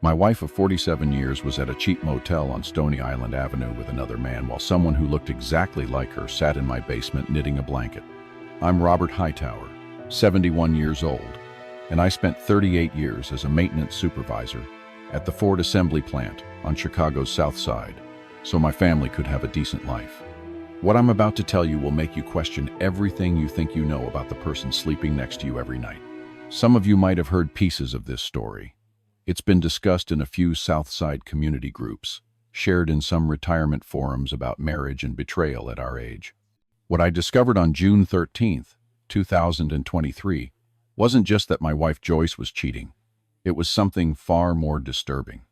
My wife of 47 years was at a cheap motel on Stony Island Avenue with another man while someone who looked exactly like her sat in my basement knitting a blanket. I'm Robert Hightower, 71 years old, and I spent 38 years as a maintenance supervisor at the Ford Assembly Plant on Chicago's South Side, so my family could have a decent life. What I'm about to tell you will make you question everything you think you know about the person sleeping next to you every night. Some of you might have heard pieces of this story. It's been discussed in a few South Side community groups, shared in some retirement forums about marriage and betrayal at our age. What I discovered on June 13th, 2023, wasn't just that my wife Joyce was cheating. It was something far more disturbing.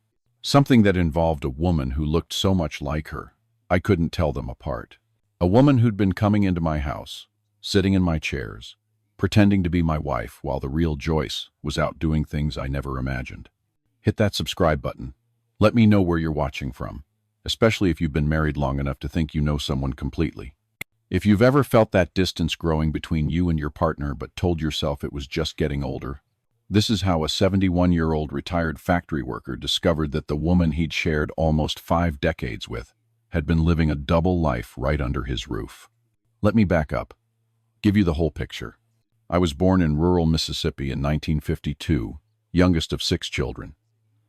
Something that involved a woman who looked so much like her, I couldn't tell them apart. A woman who'd been coming into my house, sitting in my chairs, pretending to be my wife while the real Joyce was out doing things I never imagined. Hit that subscribe button. Let me know where you're watching from, especially if you've been married long enough to think you know someone completely. If you've ever felt that distance growing between you and your partner but told yourself it was just getting older, this is how a 71-year-old retired factory worker discovered that the woman he'd shared almost 5 decades with had been living a double life right under his roof. Let me back up, give you the whole picture. I was born in rural Mississippi in 1952, youngest of 6 children.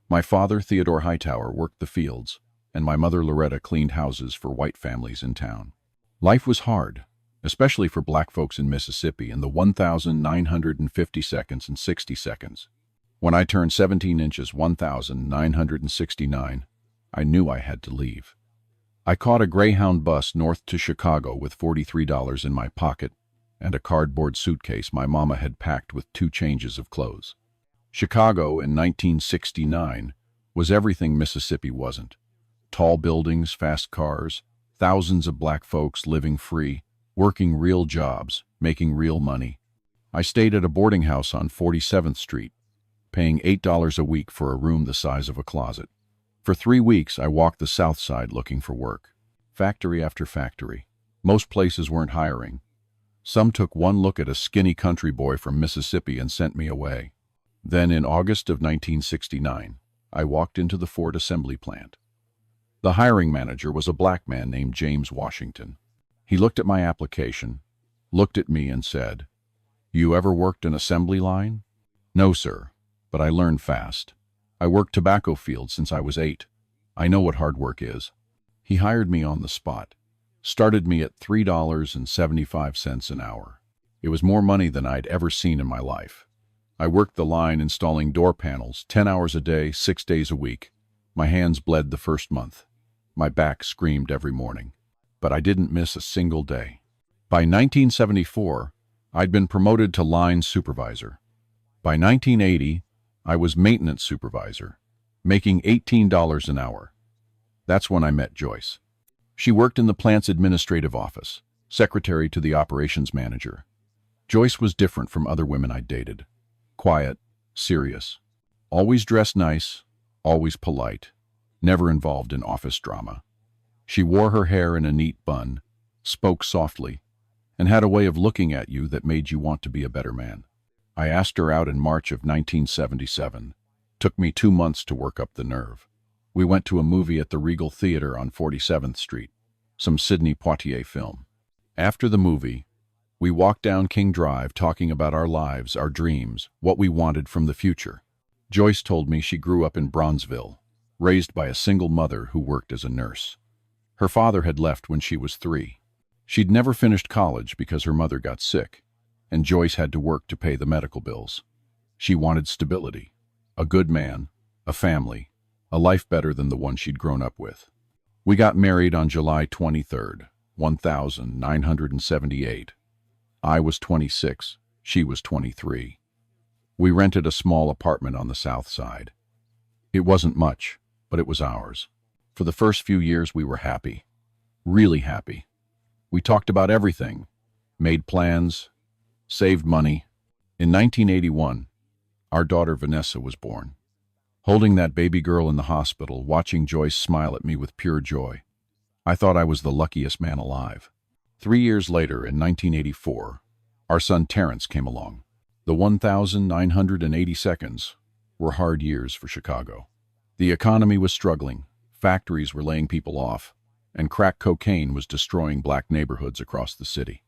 My father, Theodore Hightower, worked the fields, and my mother, Loretta, cleaned houses for white families in town. Life was hard, especially for black folks in Mississippi in the 1,950 seconds and 60 seconds. When I turned 17 inches, 1,969, I knew I had to leave. I caught a Greyhound bus north to Chicago with $43 in my pocket and a cardboard suitcase my mama had packed with 2 changes of clothes. Chicago in 1969 was everything Mississippi wasn't. Tall buildings, fast cars, thousands of black folks living free, working real jobs, making real money. I stayed at a boarding house on 47th Street, paying $8 a week for a room the size of a closet. For 3 weeks, I walked the South Side looking for work. Factory after factory. Most places weren't hiring. Some took one look at a skinny country boy from Mississippi and sent me away. Then in August of 1969, I walked into the Ford Assembly Plant. The hiring manager was a black man named James Washington. He looked at my application, looked at me and said, "You ever worked an assembly line?" "No, sir, but I learned fast. I worked tobacco fields since I was 8. I know what hard work is." He hired me on the spot, started me at $3.75 an hour. It was more money than I'd ever seen in my life. I worked the line installing door panels, 10 hours a day, 6 days a week. My hands bled the first month. My back screamed every morning. But I didn't miss a single day. By 1974, I'd been promoted to line supervisor. By 1980, I was maintenance supervisor, making $18 an hour. That's when I met Joyce. She worked in the plant's administrative office, secretary to the operations manager. Joyce was different from other women I'd dated. Quiet, serious, always dressed nice, always polite, never involved in office drama. She wore her hair in a neat bun, spoke softly, and had a way of looking at you that made you want to be a better man. I asked her out in March of 1977. Took me 2 months to work up the nerve. We went to a movie at the Regal Theater on 47th Street, some Sidney Poitier film. After the movie, we walked down King Drive talking about our lives, our dreams, what we wanted from the future. Joyce told me she grew up in Bronzeville, raised by a single mother who worked as a nurse. Her father had left when she was 3. She'd never finished college because her mother got sick, and Joyce had to work to pay the medical bills. She wanted stability, a good man, a family, a life better than the one she'd grown up with. We got married on July 23rd, 1978. I was 26, she was 23. We rented a small apartment on the South Side. It wasn't much, but it was ours. For the first few years we were happy, really happy. We talked about everything, made plans, saved money. In 1981, our daughter Vanessa was born. Holding that baby girl in the hospital, watching Joyce smile at me with pure joy, I thought I was the luckiest man alive. 3 years later, in 1984, our son Terrence came along. The 1,980 seconds were hard years for Chicago. The economy was struggling, factories were laying people off, and crack cocaine was destroying black neighborhoods across the city.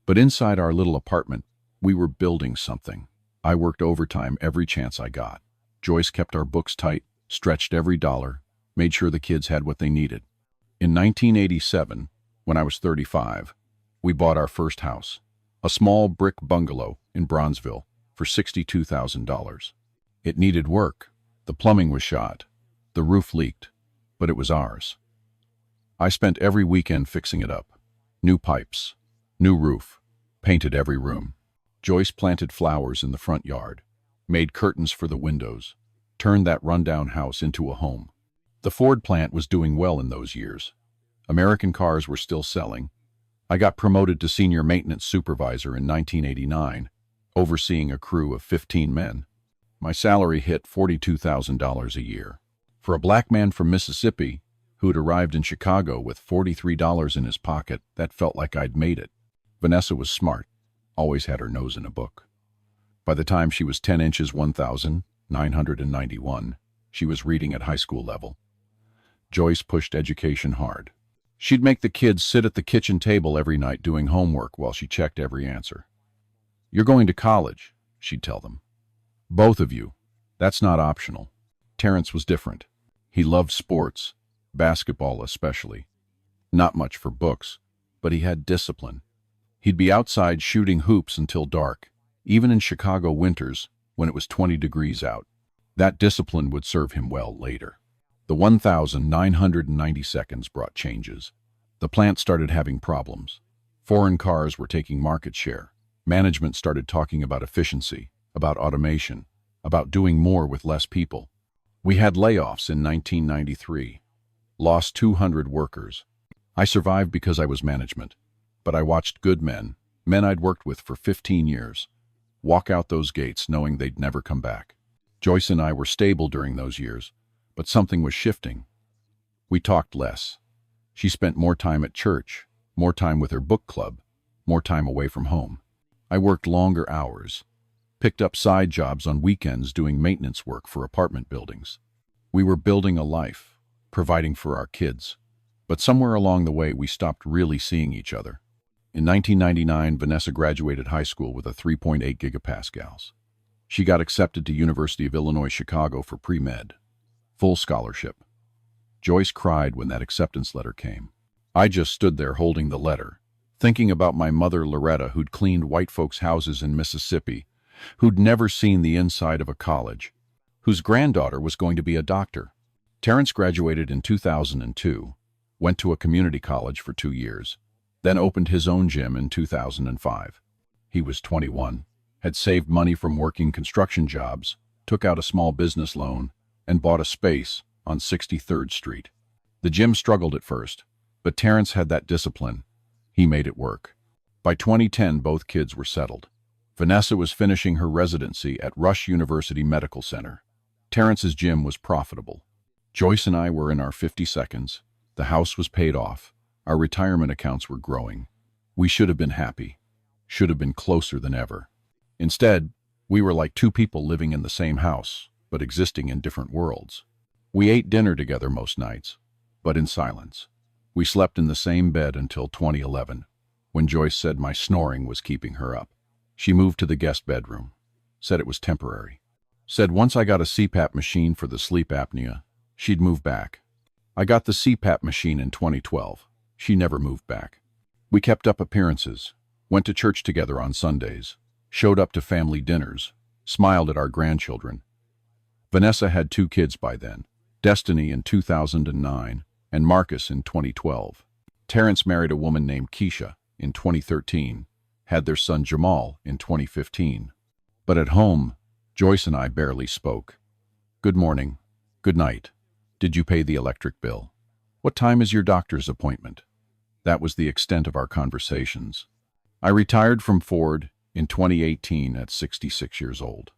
But inside our little apartment, we were building something. I worked overtime every chance I got. Joyce kept our books tight, stretched every dollar, made sure the kids had what they needed. In 1987, when I was 35, we bought our first house, a small brick bungalow in Bronzeville, for $62,000. It needed work. The plumbing was shot. The roof leaked, but it was ours. I spent every weekend fixing it up. New pipes, new roof, painted every room. Joyce planted flowers in the front yard, made curtains for the windows, turned that rundown house into a home. The Ford plant was doing well in those years. American cars were still selling. I got promoted to senior maintenance supervisor in 1989, overseeing a crew of 15 men. My salary hit $42,000 a year. For a black man from Mississippi who'd arrived in Chicago with $43 in his pocket, that felt like I'd made it. Vanessa was smart, always had her nose in a book. By the time she was 10 inches 1,991, she was reading at high school level. Joyce pushed education hard. She'd make the kids sit at the kitchen table every night doing homework while she checked every answer. "You're going to college," she'd tell them. "Both of you. That's not optional." Terrence was different. He loved sports, basketball especially. Not much for books, but he had discipline. He'd be outside shooting hoops until dark, even in Chicago winters when it was 20 degrees out. That discipline would serve him well later. The 1,990 seconds brought changes. The plant started having problems. Foreign cars were taking market share. Management started talking about efficiency, about automation, about doing more with less people. We had layoffs in 1993. Lost 200 workers. I survived because I was management, but I watched good men I'd worked with for 15 years, walk out those gates knowing they'd never come back. Joyce and I were stable during those years, but something was shifting. We talked less. She spent more time at church, more time with her book club, more time away from home. I worked longer hours, picked up side jobs on weekends doing maintenance work for apartment buildings. We were building a life, providing for our kids, but somewhere along the way we stopped really seeing each other. In 1999, Vanessa graduated high school with a 3.8 gigapascals. She got accepted to University of Illinois Chicago for pre-med. Full scholarship. Joyce cried when that acceptance letter came. I just stood there holding the letter, thinking about my mother Loretta, who'd cleaned white folks' houses in Mississippi, who'd never seen the inside of a college, whose granddaughter was going to be a doctor. Terrence graduated in 2002, went to a community college for 2 years, then opened his own gym in 2005. He was 21, had saved money from working construction jobs, took out a small business loan, and bought a space on 63rd Street. The gym struggled at first, but Terrence had that discipline. He made it work. By 2010, both kids were settled. Vanessa was finishing her residency at Rush University Medical Center. Terrence's gym was profitable. Joyce and I were in our 50 seconds. The house was paid off. Our retirement accounts were growing. We should have been happy, should have been closer than ever. Instead, we were like two people living in the same house, but existing in different worlds. We ate dinner together most nights, but in silence. We slept in the same bed until 2011, when Joyce said my snoring was keeping her up. She moved to the guest bedroom, said it was temporary. Said once I got a CPAP machine for the sleep apnea, she'd move back. I got the CPAP machine in 2012. She never moved back. We kept up appearances, went to church together on Sundays, showed up to family dinners, smiled at our grandchildren. Vanessa had 2 kids by then, Destiny in 2009 and Marcus in 2012. Terrence married a woman named Keisha in 2013, had their son Jamal in 2015. But at home, Joyce and I barely spoke. Good morning. Good night. Did you pay the electric bill? What time is your doctor's appointment? That was the extent of our conversations. I retired from Ford in 2018 at 66 years old.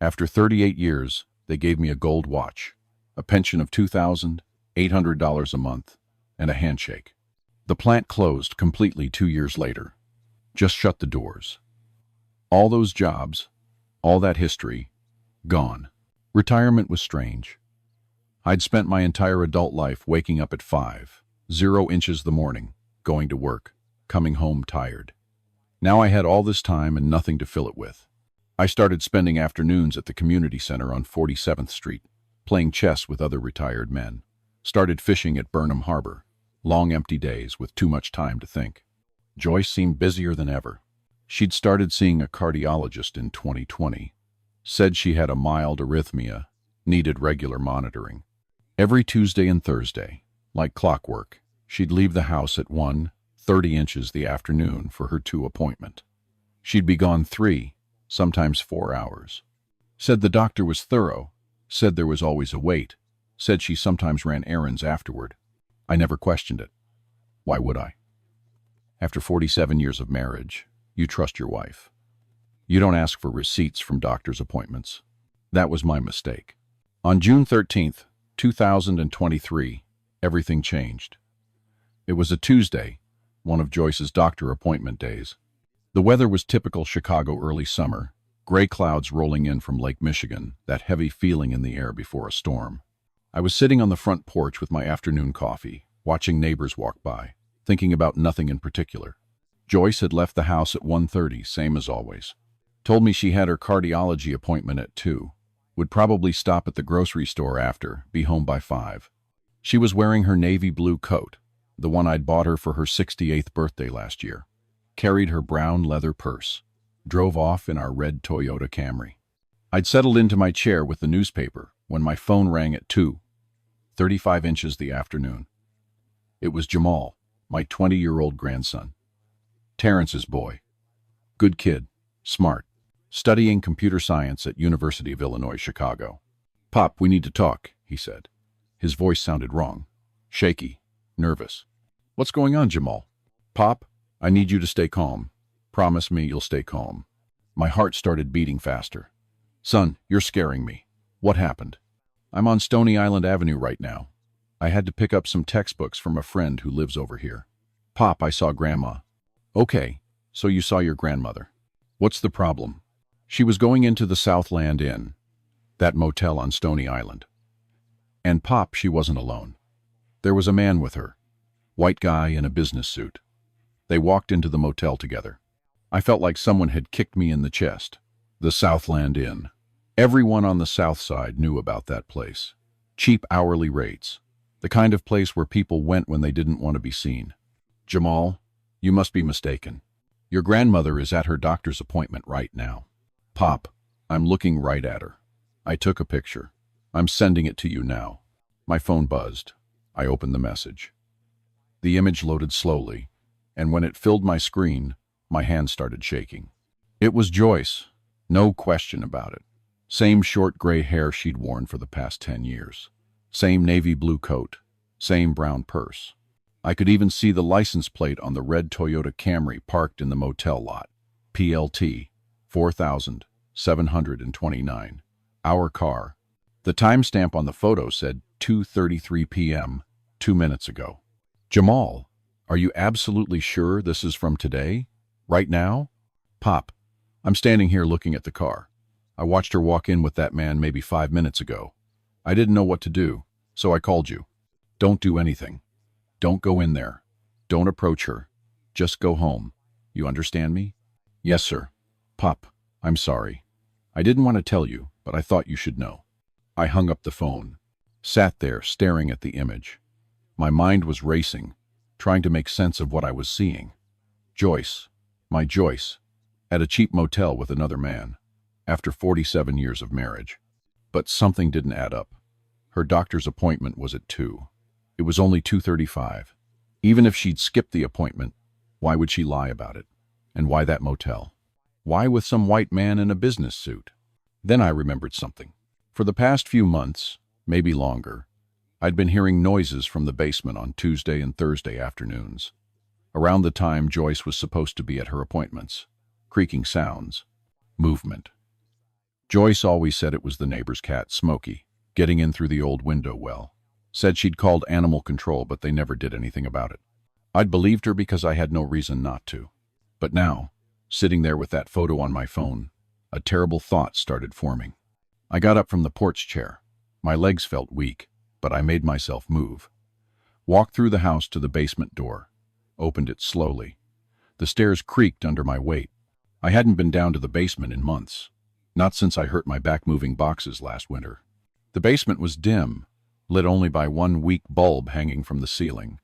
After 38 years, they gave me a gold watch, a pension of $2,800 a month, and a handshake. The plant closed completely 2 years later. Just shut the doors. All those jobs, all that history, gone. Retirement was strange. I'd spent my entire adult life waking up at 5:00 the morning, going to work, coming home tired. Now I had all this time and nothing to fill it with. I started spending afternoons at the community center on 47th Street, playing chess with other retired men. Started fishing at Burnham Harbor. Long empty days with too much time to think. Joyce seemed busier than ever. She'd started seeing a cardiologist in 2020. Said she had a mild arrhythmia, needed regular monitoring. Every Tuesday and Thursday, like clockwork, she'd leave the house at 1:30 the afternoon for her 2 appointment. She'd be gone 3, sometimes 4 hours. Said the doctor was thorough, said there was always a wait, said she sometimes ran errands afterward. I never questioned it. Why would I? After 47 years of marriage, you trust your wife. You don't ask for receipts from doctor's appointments. That was my mistake. On June 13th, 2023, everything changed. It was a Tuesday, one of Joyce's doctor appointment days. The weather was typical Chicago early summer, gray clouds rolling in from Lake Michigan, that heavy feeling in the air before a storm. I was sitting on the front porch with my afternoon coffee, watching neighbors walk by, thinking about nothing in particular. Joyce had left the house at 1:30, same as always. Told me she had her cardiology appointment at 2. Would probably stop at the grocery store after, be home by 5. She was wearing her navy blue coat, the one I'd bought her for her 68th birthday last year. Carried her brown leather purse. Drove off in our red Toyota Camry. I'd settled into my chair with the newspaper when my phone rang at 2:35 the afternoon. It was Jamal, my 20-year-old grandson. Terrence's boy. Good kid, smart, studying computer science at University of Illinois, Chicago. "Pop, we need to talk," he said. His voice sounded wrong, shaky, nervous. "What's going on, Jamal?" "Pop, I need you to stay calm. Promise me you'll stay calm." My heart started beating faster. "Son, you're scaring me. What happened?" "I'm on Stony Island Avenue right now. I had to pick up some textbooks from a friend who lives over here." "Pop, I saw Grandma." "Okay, so you saw your grandmother. What's the problem?" "She was going into the Southland Inn, that motel on Stony Island. And Pop, she wasn't alone. There was a man with her, white guy in a business suit. They walked into the motel together. I felt like someone had kicked me in the chest. The Southland Inn. Everyone on the South Side knew about that place. Cheap hourly rates. The kind of place where people went when they didn't want to be seen. "Jamal, you must be mistaken. Your grandmother is at her doctor's appointment right now." "Pop, I'm looking right at her. I took a picture. I'm sending it to you now." My phone buzzed. I opened the message. The image loaded slowly, and when it filled my screen, my hand started shaking. It was Joyce, no question about it. Same short gray hair she'd worn for the past 10 years. Same navy blue coat. Same brown purse. I could even see the license plate on the red Toyota Camry parked in the motel lot. PLT 4729. Our car. The timestamp on the photo said 2:33 p.m., 2 minutes ago. "Jamal, are you absolutely sure this is from today? Right now?" "Pop, I'm standing here looking at the car. I watched her walk in with that man maybe 5 minutes ago. I didn't know what to do, so I called you. Don't do anything. Don't go in there. Don't approach her. Just go home. You understand me?" "Yes, sir." "Pop, I'm sorry. I didn't want to tell you, but I thought you should know." I hung up the phone. Sat there staring at the image. My mind was racing, trying to make sense of what I was seeing. Joyce, my Joyce, at a cheap motel with another man, after 47 years of marriage. But something didn't add up. Her doctor's appointment was at 2. It was only 2:35. Even if she'd skipped the appointment, why would she lie about it? And why that motel? Why with some white man in a business suit? Then I remembered something. For the past few months, maybe longer, I'd been hearing noises from the basement on Tuesday and Thursday afternoons, around the time Joyce was supposed to be at her appointments. Creaking sounds. Movement. Joyce always said it was the neighbor's cat, Smokey, getting in through the old window well. Said she'd called animal control, but they never did anything about it. I'd believed her because I had no reason not to. But now, sitting there with that photo on my phone, a terrible thought started forming. I got up from the porch chair. My legs felt weak, but I made myself move. Walked through the house to the basement door. Opened it slowly. The stairs creaked under my weight. I hadn't been down to the basement in months. Not since I hurt my back moving boxes last winter. The basement was dim, lit only by one weak bulb hanging from the ceiling.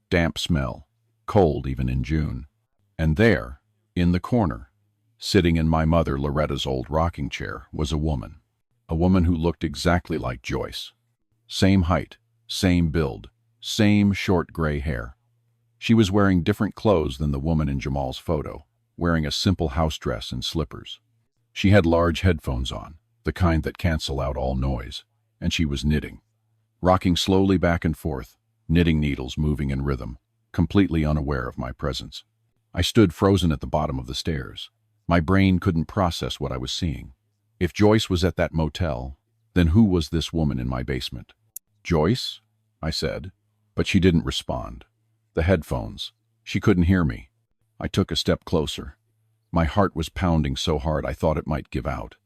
Damp smell, cold even in June. And there, in the corner, sitting in my mother Loretta's old rocking chair, was a woman. A woman who looked exactly like Joyce. Same height, same build, same short gray hair. She was wearing different clothes than the woman in Jamal's photo, wearing a simple house dress and slippers. She had large headphones on, the kind that cancel out all noise, and she was knitting. Rocking slowly back and forth, knitting needles moving in rhythm, completely unaware of my presence. I stood frozen at the bottom of the stairs. My brain couldn't process what I was seeing. If Joyce was at that motel, then who was this woman in my basement? "Joyce?" I said, but she didn't respond. The headphones. She couldn't hear me. I took a step closer. My heart was pounding so hard I thought it might give out.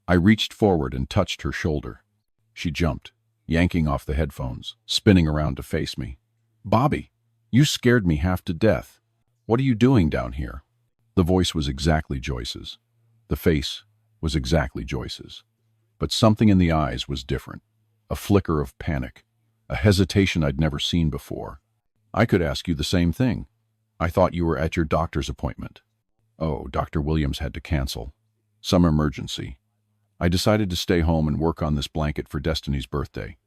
I reached forward and touched her shoulder. She jumped, yanking off the headphones, spinning around to face me. "Bobby, you scared me half to death. What are you doing down here?" The voice was exactly Joyce's. The face was exactly Joyce's. But something in the eyes was different. A flicker of panic. A hesitation I'd never seen before. "I could ask you the same thing. I thought you were at your doctor's appointment." "Oh, Dr. Williams had to cancel. Some emergency. I decided to stay home and work on this blanket for Destiny's birthday.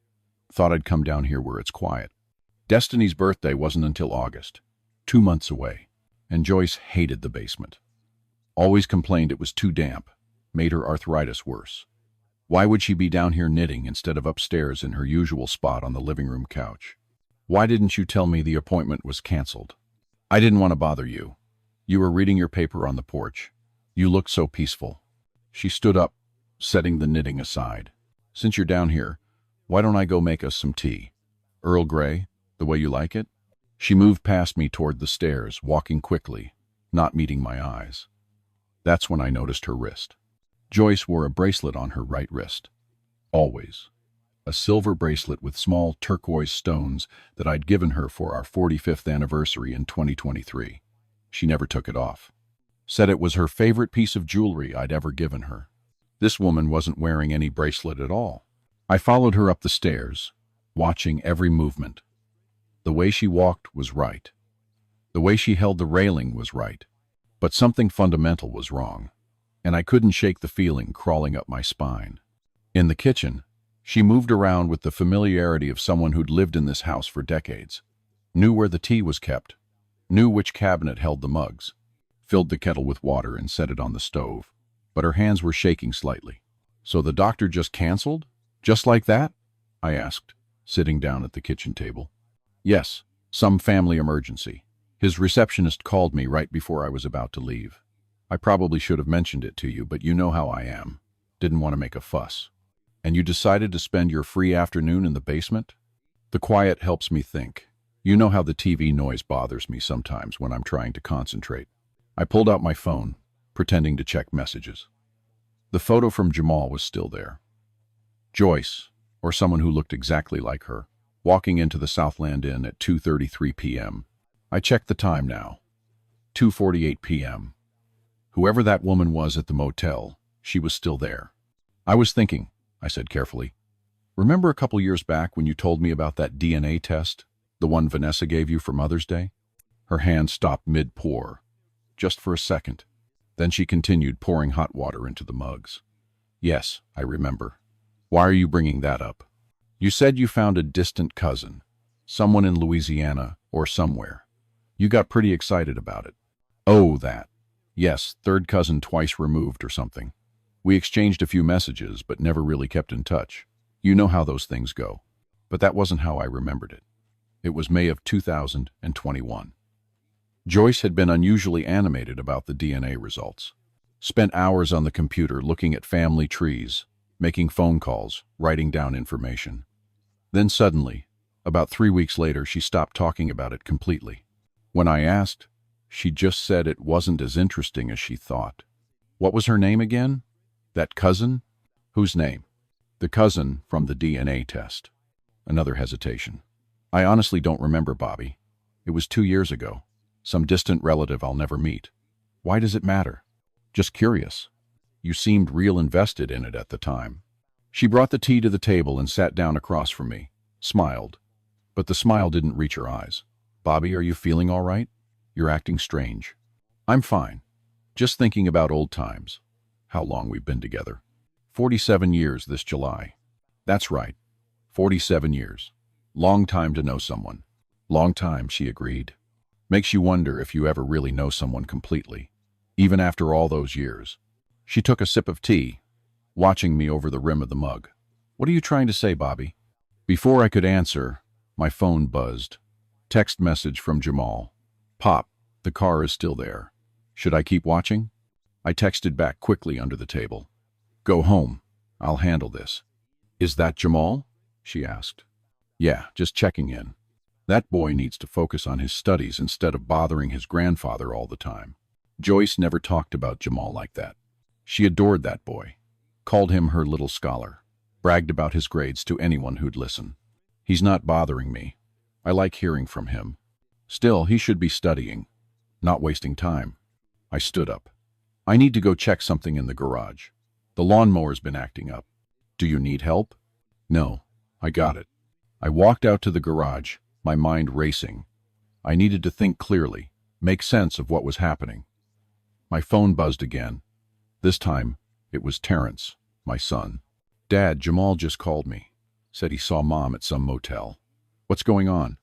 Thought I'd come down here where it's quiet." Destiny's birthday wasn't until August, 2 months away, and Joyce hated the basement. Always complained it was too damp, made her arthritis worse. Why would she be down here knitting instead of upstairs in her usual spot on the living room couch? "Why didn't you tell me the appointment was canceled?" "I didn't want to bother you. You were reading your paper on the porch. You looked so peaceful." She stood up, setting the knitting aside. "Since you're down here, why don't I go make us some tea? Earl Grey, the way you like it?" She moved past me toward the stairs, walking quickly, not meeting my eyes. That's when I noticed her wrist. Joyce wore a bracelet on her right wrist. Always. A silver bracelet with small turquoise stones that I'd given her for our 45th anniversary in 2023. She never took it off. Said it was her favorite piece of jewelry I'd ever given her. This woman wasn't wearing any bracelet at all. I followed her up the stairs, watching every movement. The way she walked was right. The way she held the railing was right. But something fundamental was wrong, and I couldn't shake the feeling crawling up my spine. In the kitchen, she moved around with the familiarity of someone who'd lived in this house for decades. Knew where the tea was kept, knew which cabinet held the mugs, filled the kettle with water and set it on the stove, but her hands were shaking slightly. "So the doctor just canceled? Just like that?" I asked, sitting down at the kitchen table. "Yes, some family emergency. His receptionist called me right before I was about to leave. I probably should have mentioned it to you, but you know how I am. Didn't want to make a fuss. And you decided to spend your free afternoon in the basement? The quiet helps me think. You know how the TV noise bothers me sometimes when I'm trying to concentrate." I pulled out my phone, pretending to check messages. The photo from Jamal was still there. Joyce, or someone who looked exactly like her, walking into the Southland Inn at 2:33 p.m. I checked the time now. 2:48 p.m. Whoever that woman was at the motel, she was still there. "I was thinking," I said carefully. "Remember a couple years back when you told me about that DNA test, the one Vanessa gave you for Mother's Day?" Her hand stopped mid-pour, just for a second. Then she continued pouring hot water into the mugs. "Yes, I remember. Why are you bringing that up?" "You said you found a distant cousin, someone in Louisiana or somewhere. You got pretty excited about it." "Oh, that. Yes, third cousin twice removed or something. We exchanged a few messages, but never really kept in touch. You know how those things go. But that wasn't how I remembered it. It was May of 2021. Joyce had been unusually animated about the DNA results. Spent hours on the computer looking at family trees, making phone calls, writing down information. Then suddenly, about 3 weeks later, she stopped talking about it completely. When I asked, she just said it wasn't as interesting as she thought. What was her name again? That cousin? Whose name? The cousin from the DNA test. Another hesitation. I honestly don't remember, Bobby. It was 2 years ago. Some distant relative I'll never meet. Why does it matter? Just curious. You seemed real invested in it at the time. She brought the tea to the table and sat down across from me, smiled. But the smile didn't reach her eyes. Bobby, are you feeling all right? You're acting strange. I'm fine. Just thinking about old times. How long we've been together. 47 years this July. That's right. 47 years. Long time to know someone. Long time, she agreed. Makes you wonder if you ever really know someone completely, even after all those years. She took a sip of tea, watching me over the rim of the mug. What are you trying to say, Bobby? Before I could answer, my phone buzzed. Text message from Jamal. Pop, the car is still there. Should I keep watching? I texted back quickly under the table. Go home. I'll handle this. Is that Jamal? She asked. Yeah, just checking in. That boy needs to focus on his studies instead of bothering his grandfather all the time. Joyce never talked about Jamal like that. She adored that boy, called him her little scholar, bragged about his grades to anyone who'd listen. He's not bothering me. I like hearing from him. Still, he should be studying, not wasting time. I stood up. I need to go check something in the garage. The lawnmower's been acting up. Do you need help? No, I got it. I walked out to the garage, my mind racing. I needed to think clearly, make sense of what was happening. My phone buzzed again. This time, it was Terrence, my son. Dad, Jamal just called me. Said he saw Mom at some motel. What's going on?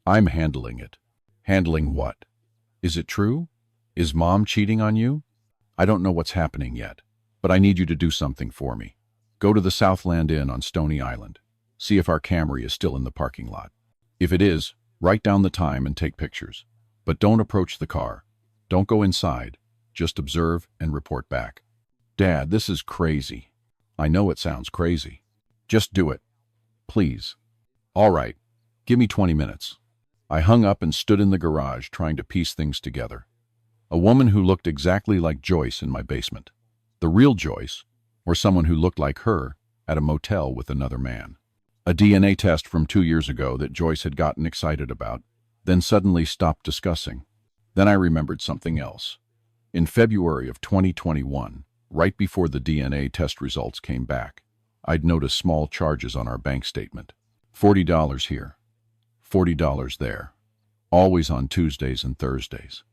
I'm handling it. Handling what? Is it true? Is Mom cheating on you? I don't know what's happening yet, but I need you to do something for me. Go to the Southland Inn on Stony Island. See if our Camry is still in the parking lot. If it is, write down the time and take pictures. But don't approach the car. Don't go inside. Just observe and report back. Dad, this is crazy. I know it sounds crazy. Just do it. Please. All right. Give me 20 minutes. I hung up and stood in the garage trying to piece things together. A woman who looked exactly like Joyce in my basement. The real Joyce, or someone who looked like her, at a motel with another man. A DNA test from 2 years ago that Joyce had gotten excited about, then suddenly stopped discussing. Then I remembered something else. In February of 2021, right before the DNA test results came back, I'd noticed small charges on our bank statement. $40 here, $40 there, always on Tuesdays and Thursdays.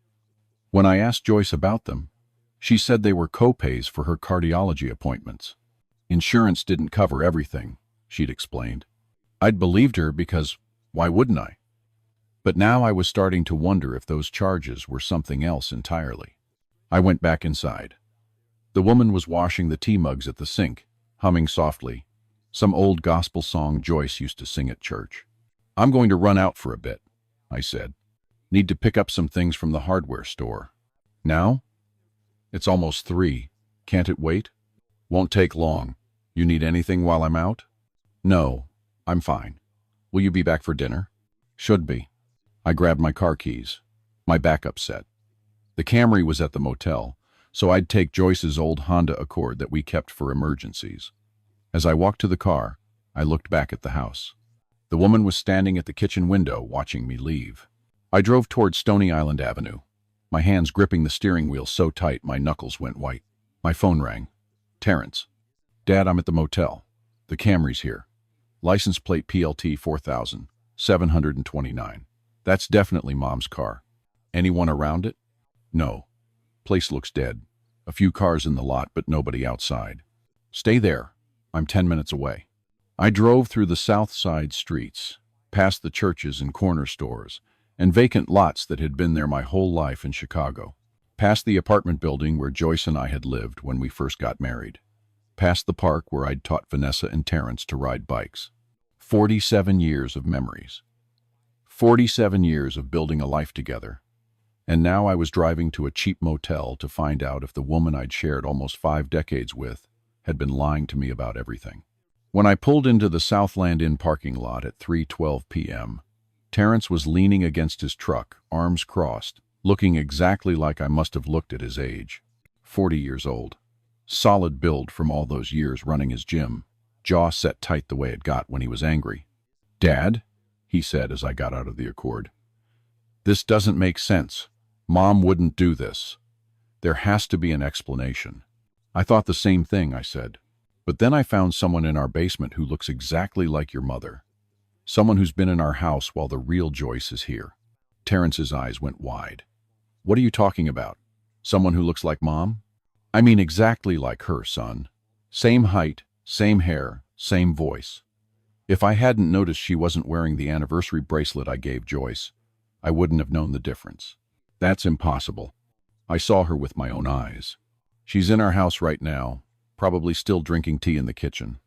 When I asked Joyce about them, she said they were co-pays for her cardiology appointments. Insurance didn't cover everything, she'd explained. I'd believed her because, why wouldn't I? But now I was starting to wonder if those charges were something else entirely. I went back inside. The woman was washing the tea mugs at the sink, humming softly, some old gospel song Joyce used to sing at church. I'm going to run out for a bit, I said. Need to pick up some things from the hardware store. Now? It's almost 3. Can't it wait? Won't take long. You need anything while I'm out? No, I'm fine. Will you be back for dinner? Should be. I grabbed my car keys, my backup set. The Camry was at the motel, so I'd take Joyce's old Honda Accord that we kept for emergencies. As I walked to the car, I looked back at the house. The woman was standing at the kitchen window watching me leave. I drove toward Stony Island Avenue, my hands gripping the steering wheel so tight my knuckles went white. My phone rang. Terrence. Dad, I'm at the motel. The Camry's here. License plate PLT 4000, 729. That's definitely Mom's car. Anyone around it? No. Place looks dead. A few cars in the lot, but nobody outside. Stay there. I'm 10 minutes away. I drove through the south side streets, past the churches and corner stores, and vacant lots that had been there my whole life in Chicago. Past the apartment building where Joyce and I had lived when we first got married. Past the park where I'd taught Vanessa and Terrence to ride bikes. 47 years of memories. 47 years of building a life together. And now I was driving to a cheap motel to find out if the woman I'd shared almost 5 decades with had been lying to me about everything. When I pulled into the Southland Inn parking lot at 3:12 p.m., Terrence was leaning against his truck, arms crossed, looking exactly like I must have looked at his age. 40 years old. Solid build from all those years running his gym, jaw set tight the way it got when he was angry. "Dad," he said as I got out of the Accord, "this doesn't make sense. Mom wouldn't do this. There has to be an explanation." "I thought the same thing," I said. "But then I found someone in our basement who looks exactly like your mother. Someone who's been in our house while the real Joyce is here." Terrence's eyes went wide. "What are you talking about? Someone who looks like Mom?" "I mean exactly like her, son. Same height, same hair, same voice. If I hadn't noticed she wasn't wearing the anniversary bracelet I gave Joyce, I wouldn't have known the difference." "That's impossible. I saw her with my own eyes. She's in our house right now, probably still drinking tea in the kitchen."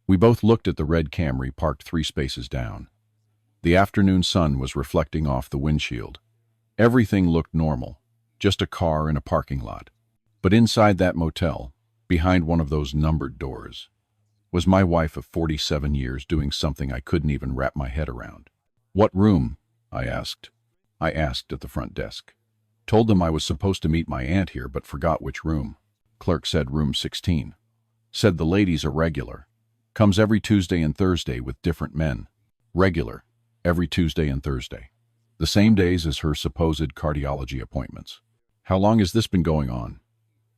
We both looked at the red Camry parked 3 spaces down. The afternoon sun was reflecting off the windshield. Everything looked normal, just a car in a parking lot. But inside that motel, behind one of those numbered doors, was my wife of 47 years doing something I couldn't even wrap my head around. "What room?" I asked. I asked at the front desk. Told them I was supposed to meet my aunt here, but forgot which room. Clerk said room 16. Said the lady's a regular. Comes every Tuesday and Thursday with different men. Regular, every Tuesday and Thursday. The same days as her supposed cardiology appointments. "How long has this been going on?"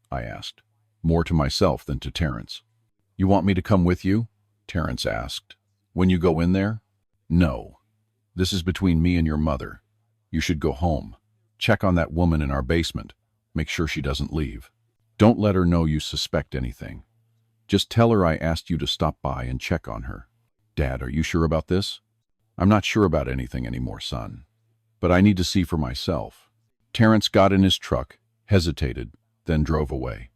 I asked, more to myself than to Terrence. "You want me to come with you?" Terrence asked. "When you go in there?" "No. This is between me and your mother. You should go home. Check on that woman in our basement. Make sure she doesn't leave. Don't let her know you suspect anything. Just tell her I asked you to stop by and check on her." "Dad, are you sure about this?" "I'm not sure about anything anymore, son. But I need to see for myself." Terrence got in his truck, hesitated, then drove away.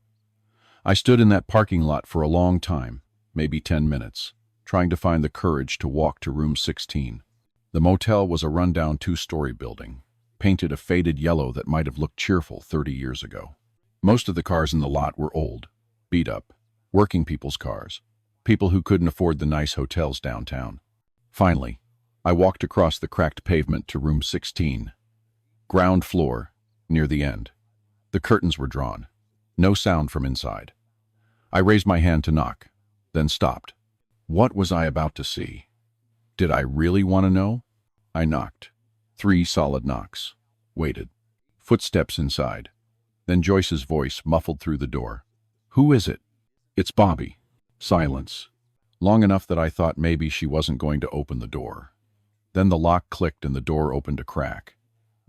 I stood in that parking lot for a long time, maybe 10 minutes, trying to find the courage to walk to room 16. The motel was a rundown 2-story building, painted a faded yellow that might have looked cheerful 30 years ago. Most of the cars in the lot were old, beat up, working people's cars, people who couldn't afford the nice hotels downtown. Finally, I walked across the cracked pavement to room 16. Ground floor, near the end. The curtains were drawn. No sound from inside. I raised my hand to knock, then stopped. What was I about to see? Did I really want to know? I knocked. 3 solid knocks. Waited. Footsteps inside. Then Joyce's voice muffled through the door. "Who is it?" "It's Bobby." Silence. Long enough that I thought maybe she wasn't going to open the door. Then the lock clicked and the door opened a crack.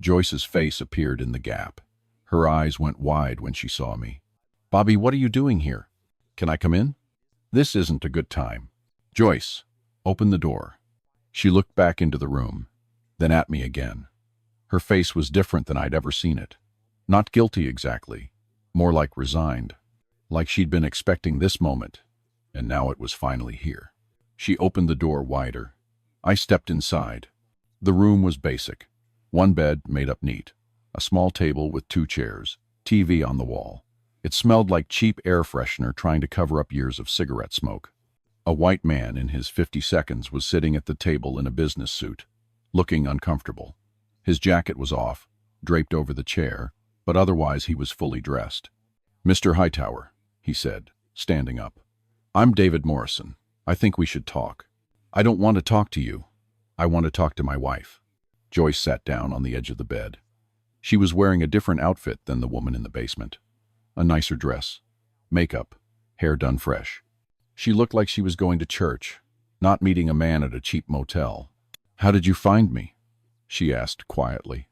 Joyce's face appeared in the gap. Her eyes went wide when she saw me. "Bobby, what are you doing here? Can I come in?" "This isn't a good time." "Joyce, open the door." She looked back into the room, then at me again. Her face was different than I'd ever seen it. Not guilty exactly, more like resigned. Like she'd been expecting this moment, and now it was finally here. She opened the door wider. I stepped inside. The room was basic. 1 bed made up neat. A small table with 2 chairs. TV on the wall. It smelled like cheap air freshener trying to cover up years of cigarette smoke. A white man in his 52nds was sitting at the table in a business suit, looking uncomfortable. His jacket was off, draped over the chair, but otherwise he was fully dressed. "Mr. Hightower," he said, standing up. "I'm David Morrison. I think we should talk." "I don't want to talk to you. I want to talk to my wife." Joyce sat down on the edge of the bed. She was wearing a different outfit than the woman in the basement. A nicer dress, makeup, hair done fresh. She looked like she was going to church, not meeting a man at a cheap motel. "How did you find me?" she asked quietly.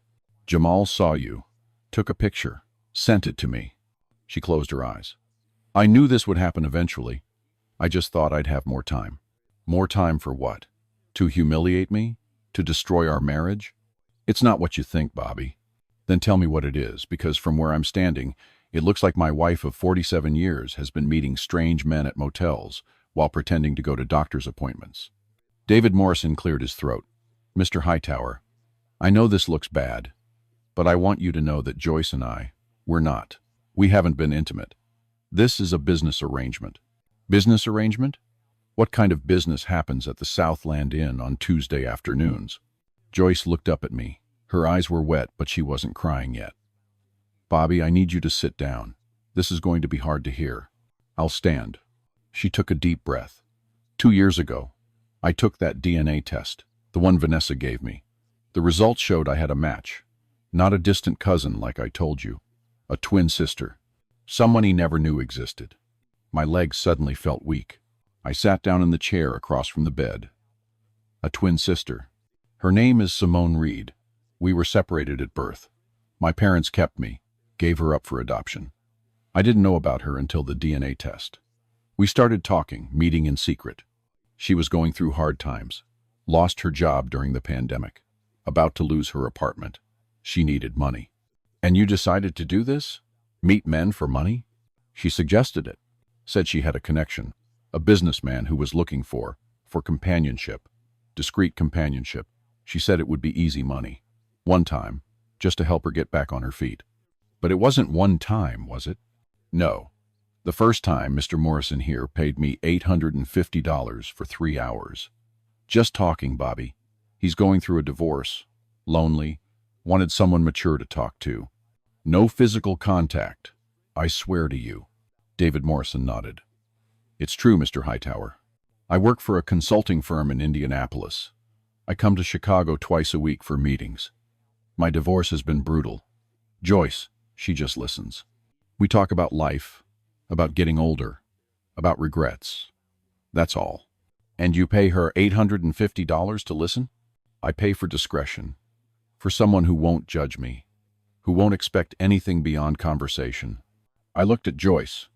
"Jamal saw you, took a picture, sent it to me." She closed her eyes. "I knew this would happen eventually. I just thought I'd have more time." "More time for what? To humiliate me? To destroy our marriage?" "It's not what you think, Bobby." "Then tell me what it is, because from where I'm standing, it looks like my wife of 47 years has been meeting strange men at motels while pretending to go to doctor's appointments." David Morrison cleared his throat. "Mr. Hightower, I know this looks bad, but I want you to know that Joyce and we're not. We haven't been intimate. This is a business arrangement." "Business arrangement? What kind of business happens at the Southland Inn on Tuesday afternoons?" Joyce looked up at me. Her eyes were wet, but she wasn't crying yet. "Bobby, I need you to sit down. This is going to be hard to hear." "I'll stand." She took a deep breath. 2 years ago, I took that DNA test. The one Vanessa gave me. The results showed I had a match. Not a distant cousin like I told you. A twin sister. Someone he never knew existed. My legs suddenly felt weak. I sat down in the chair across from the bed. A twin sister. Her name is Simone Reed. We were separated at birth. My parents kept me, gave her up for adoption. I didn't know about her until the DNA test. We started talking, meeting in secret. She was going through hard times. Lost her job during the pandemic. About to lose her apartment. She needed money. And you decided to do this? Meet men for money? She suggested it. Said she had a connection. A businessman who was looking for companionship. Discreet companionship. She said it would be easy money. One time, just to help her get back on her feet. But it wasn't one time, was it? No. The first time, Mr. Morrison here paid me $850 for 3 hours. Just talking, Bobby. He's going through a divorce. Lonely. Wanted someone mature to talk to. No physical contact. I swear to you. David Morrison nodded. It's true, Mr. Hightower. I work for a consulting firm in Indianapolis. I come to Chicago twice a week for meetings. My divorce has been brutal. Joyce, she just listens. We talk about life, about getting older, about regrets. That's all. And you pay her $850 to listen? I pay for discretion, for someone who won't judge me, who won't expect anything beyond conversation. I looked at Joyce.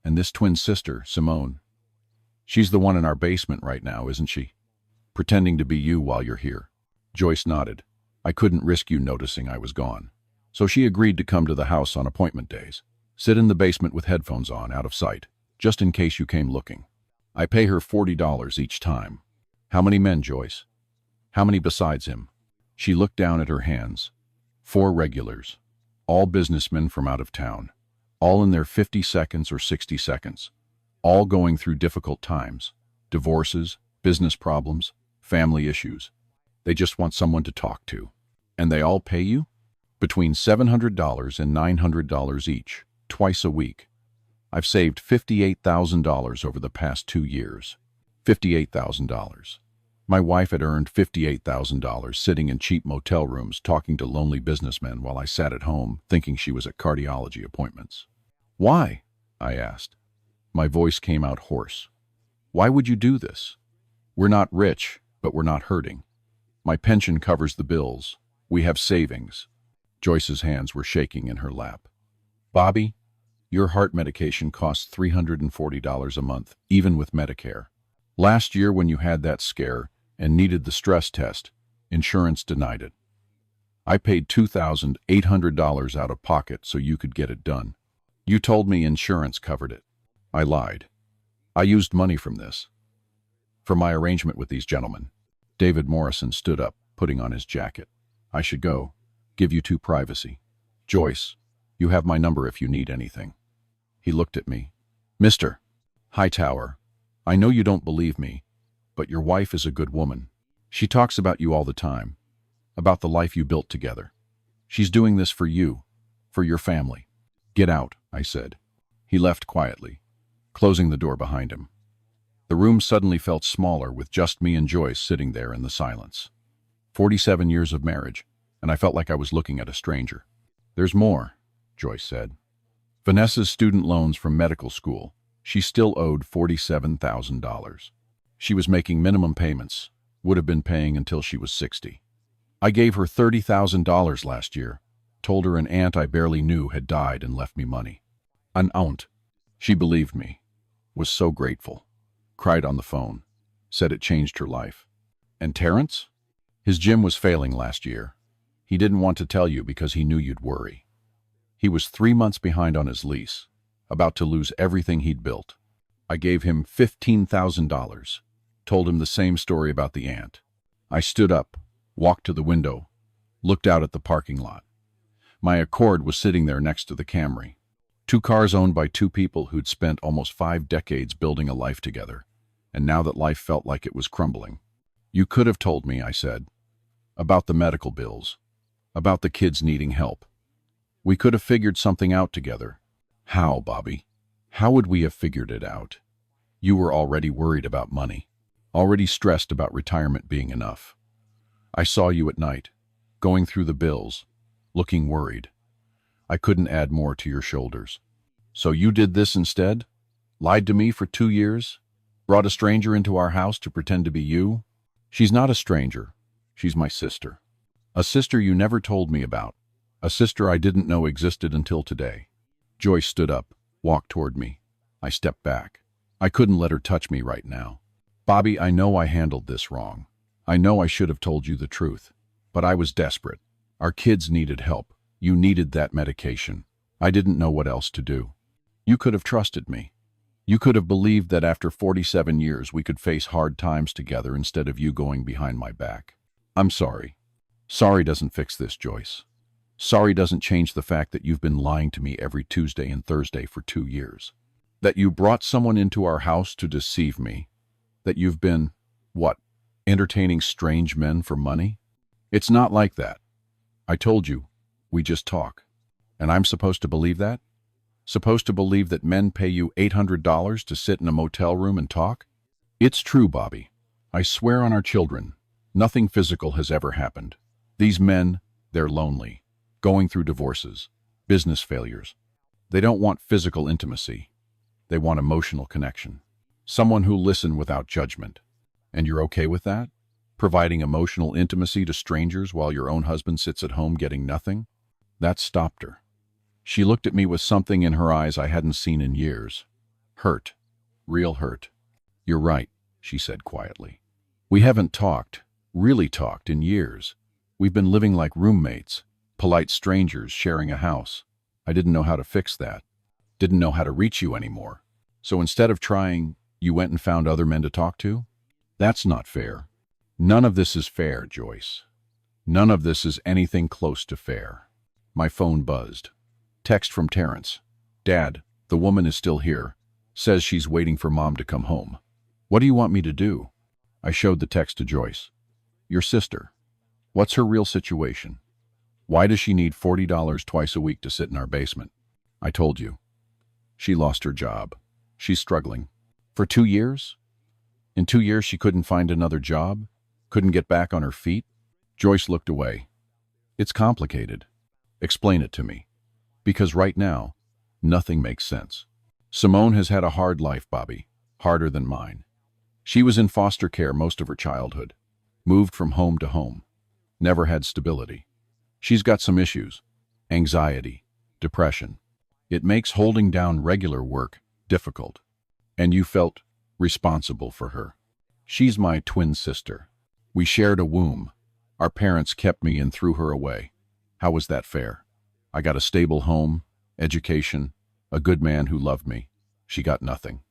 And this twin sister, Simone. She's the one in our basement right now, isn't she? Pretending to be you while you're here. Joyce nodded. I couldn't risk you noticing I was gone. So she agreed to come to the house on appointment days. Sit in the basement with headphones on, out of sight, just in case you came looking. I pay her $40 each time. How many men, Joyce? How many besides him? She looked down at her hands. 4 regulars. All businessmen from out of town. All in their 50 seconds or 60 seconds. All going through difficult times. Divorces, business problems, family issues. They just want someone to talk to. And they all pay you? Between $700 and $900 each, twice a week. I've saved $58,000 over the past 2 years. $58,000. My wife had earned $58,000 sitting in cheap motel rooms talking to lonely businessmen while I sat at home thinking she was at cardiology appointments. Why? I asked. My voice came out hoarse. Why would you do this? We're not rich, but we're not hurting. My pension covers the bills. We have savings. Joyce's hands were shaking in her lap. Bobby, your heart medication costs $340 a month, even with Medicare. Last year when you had that scare and needed the stress test, insurance denied it. I paid $2,800 out of pocket so you could get it done. You told me insurance covered it. I lied. I used money from this. For my arrangement with these gentlemen. David Morrison stood up, putting on his jacket. I should go. Give you 2 privacy. Joyce, you have my number if you need anything. He looked at me. Mr. Hightower, I know you don't believe me, but your wife is a good woman. She talks about you all the time, about the life you built together. She's doing this for you, for your family. Get out, I said. He left quietly, closing the door behind him. The room suddenly felt smaller with just me and Joyce sitting there in the silence. 47 years of marriage, and I felt like I was looking at a stranger. There's more, Joyce said. Vanessa's student loans from medical school. She still owed $47,000. She was making minimum payments, would have been paying until she was 60. I gave her $30,000 last year, told her an aunt I barely knew had died and left me money. An aunt. She believed me, was so grateful, cried on the phone, said it changed her life. And Terrence? His gym was failing last year. He didn't want to tell you because he knew you'd worry. He was 3 months behind on his lease, about to lose everything he'd built. I gave him $15,000, told him the same story about the aunt. I stood up, walked to the window, looked out at the parking lot. My Accord was sitting there next to the Camry. 2 cars owned by 2 people who'd spent almost 5 decades building a life together, and now that life felt like it was crumbling. You could have told me, I said, about the medical bills, about the kids needing help. We could have figured something out together. How, Bobby? How would we have figured it out? You were already worried about money. already stressed about retirement being enough. I saw you at night, going through the bills, looking worried. I couldn't add more to your shoulders. So you did this instead? Lied to me for 2 years? Brought a stranger into our house to pretend to be you? She's not a stranger. She's my sister. A sister you never told me about. A sister I didn't know existed until today. Joyce stood up, walked toward me. I stepped back. I couldn't let her touch me right now. Bobby, I know I handled this wrong. I know I should have told you the truth. But I was desperate. Our kids needed help. You needed that medication. I didn't know what else to do. You could have trusted me. You could have believed that after 47 years we could face hard times together instead of you going behind my back. I'm sorry. Sorry doesn't fix this, Joyce. Sorry doesn't change the fact that you've been lying to me every Tuesday and Thursday for 2 years. That you brought someone into our house to deceive me. That you've been, what, entertaining strange men for money? It's not like that. I told you, we just talk. And I'm supposed to believe that? Supposed to believe that men pay you $800 to sit in a motel room and talk? It's true, Bobby. I swear on our children, nothing physical has ever happened. These men, they're lonely, going through divorces, business failures. They don't want physical intimacy. They want emotional connection. Someone who'll listen without judgment. And you're okay with that? Providing emotional intimacy to strangers while your own husband sits at home getting nothing? That stopped her. She looked at me with something in her eyes I hadn't seen in years. Hurt. Real hurt. You're right, she said quietly. We haven't talked, really talked, in years. We've been living like roommates, polite strangers sharing a house. I didn't know how to fix that. Didn't know how to reach you anymore. So instead of trying, you went and found other men to talk to? That's not fair. None of this is fair, Joyce. None of this is anything close to fair. My phone buzzed. Text from Terrence. Dad, the woman is still here. Says she's waiting for Mom to come home. What do you want me to do? I showed the text to Joyce. Your sister. What's her real situation? Why does she need $40 twice a week to sit in our basement? I told you. She lost her job. She's struggling. For 2 years? In 2 years she couldn't find another job? Couldn't get back on her feet? Joyce looked away. It's complicated. Explain it to me. Because right now, nothing makes sense. Simone has had a hard life, Bobby. Harder than mine. She was in foster care most of her childhood. Moved from home to home. Never had stability. She's got some issues. Anxiety. Depression. It makes holding down regular work difficult. And you felt responsible for her. She's my twin sister. We shared a womb. Our parents kept me and threw her away. How was that fair? I got a stable home, education, a good man who loved me. She got nothing.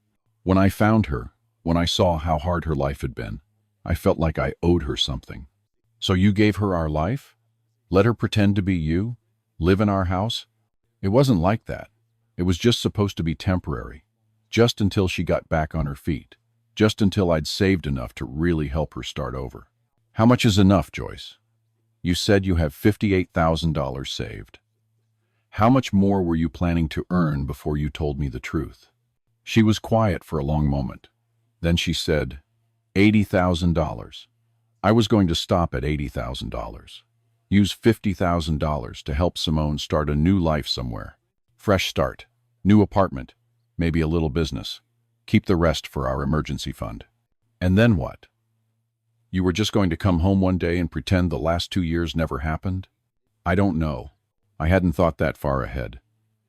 When I found her, when I saw how hard her life had been, I felt like I owed her something. So you gave her our life? Let her pretend to be you? Live in our house? It wasn't like that. It was just supposed to be temporary. Just until she got back on her feet. Just until I'd saved enough to really help her start over. How much is enough, Joyce? You said you have $58,000 saved. How much more were you planning to earn before you told me the truth? She was quiet for a long moment. Then she said, $80,000. I was going to stop at $80,000. Use $50,000 to help Simone start a new life somewhere. Fresh start, new apartment, maybe a little business. Keep the rest for our emergency fund. And then what? You were just going to come home one day and pretend the last 2 years never happened? I don't know. I hadn't thought that far ahead.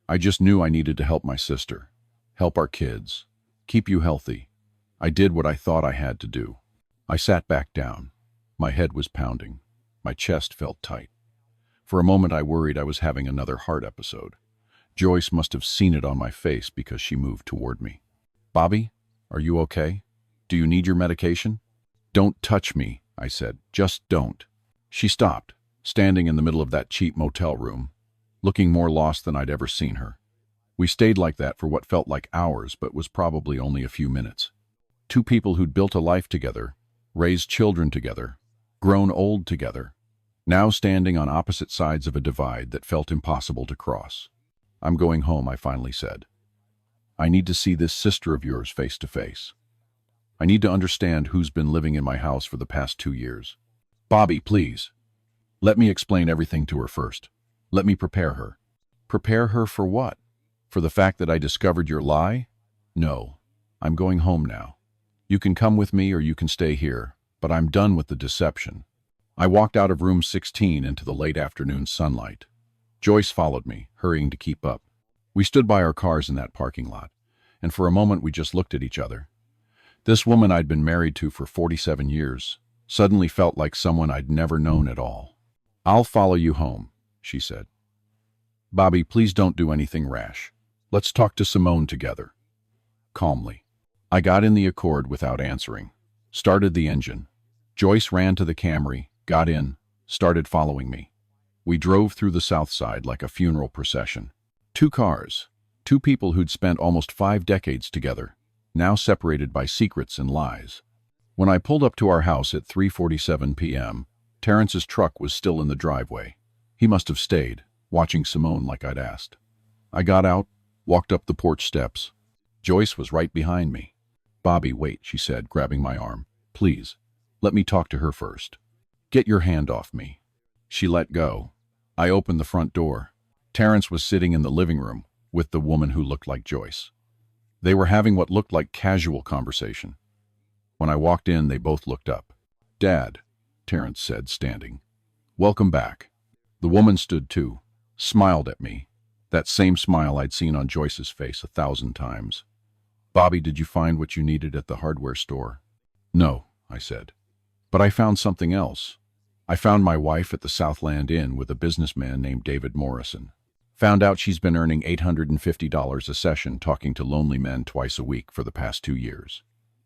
I just knew I needed to help my sister, help our kids, keep you healthy. I did what I thought I had to do. I sat back down. My head was pounding. My chest felt tight. For a moment I worried I was having another heart episode. Joyce must have seen it on my face because she moved toward me. Bobby, are you okay? Do you need your medication? Don't touch me, I said. Just don't. She stopped, standing in the middle of that cheap motel room, looking more lost than I'd ever seen her. We stayed like that for what felt like hours, but was probably only a few minutes. Two people who'd built a life together, raised children together, grown old together, now standing on opposite sides of a divide that felt impossible to cross. I'm going home, I finally said. I need to see this sister of yours face to face. I need to understand who's been living in my house for the past 2 years. Bobby, please. Let me explain everything to her first. Let me prepare her. Prepare her for what? For the fact that I discovered your lie? No. I'm going home now. You can come with me or you can stay here, but I'm done with the deception. I walked out of room 16 into the late afternoon sunlight. Joyce followed me, hurrying to keep up. We stood by our cars in that parking lot, and for a moment we just looked at each other. This woman I'd been married to for 47 years suddenly felt like someone I'd never known at all. I'll follow you home, she said. Bobby, please don't do anything rash. Let's talk to Simone together. Calmly. I got in the Accord without answering. Started the engine. Joyce ran to the Camry, got in, started following me. We drove through the South Side like a funeral procession. 2 cars. 2 people who'd spent almost 5 decades together, now separated by secrets and lies. When I pulled up to our house at 3:47 p.m., Terrence's truck was still in the driveway. He must have stayed, watching Simone like I'd asked. I got out, walked up the porch steps. Joyce was right behind me. Bobby, wait, she said, grabbing my arm. Please, let me talk to her first. Get your hand off me. She let go. I opened the front door. Terrence was sitting in the living room with the woman who looked like Joyce. They were having what looked like casual conversation. When I walked in, they both looked up. Dad, Terrence said, standing. Welcome back. The woman stood too, smiled at me. That same smile I'd seen on Joyce's face 1,000 times. Bobby, did you find what you needed at the hardware store? No, I said. But I found something else. I found my wife at the Southland Inn with a businessman named David Morrison. Found out she's been earning $850 a session talking to lonely men twice a week for the past 2 years.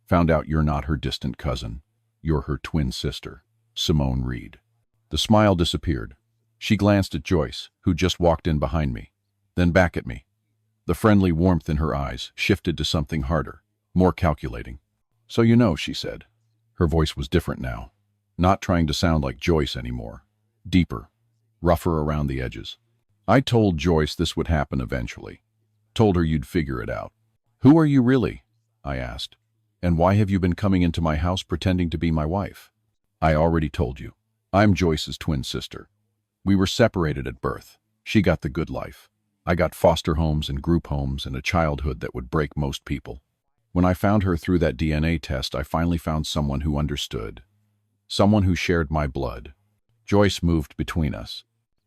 Found out you're not her distant cousin. You're her twin sister, Simone Reed. The smile disappeared. She glanced at Joyce, who just walked in behind me, then back at me. The friendly warmth in her eyes shifted to something harder, more calculating. So you know, she said. Her voice was different now, not trying to sound like Joyce anymore. Deeper, rougher around the edges. I told Joyce this would happen eventually. Told her you'd figure it out. Who are you really? I asked. And why have you been coming into my house pretending to be my wife? I already told you. I'm Joyce's twin sister. We were separated at birth. She got the good life. I got foster homes and group homes and a childhood that would break most people. When I found her through that DNA test, I finally found someone who understood. Someone who shared my blood. Joyce moved between us.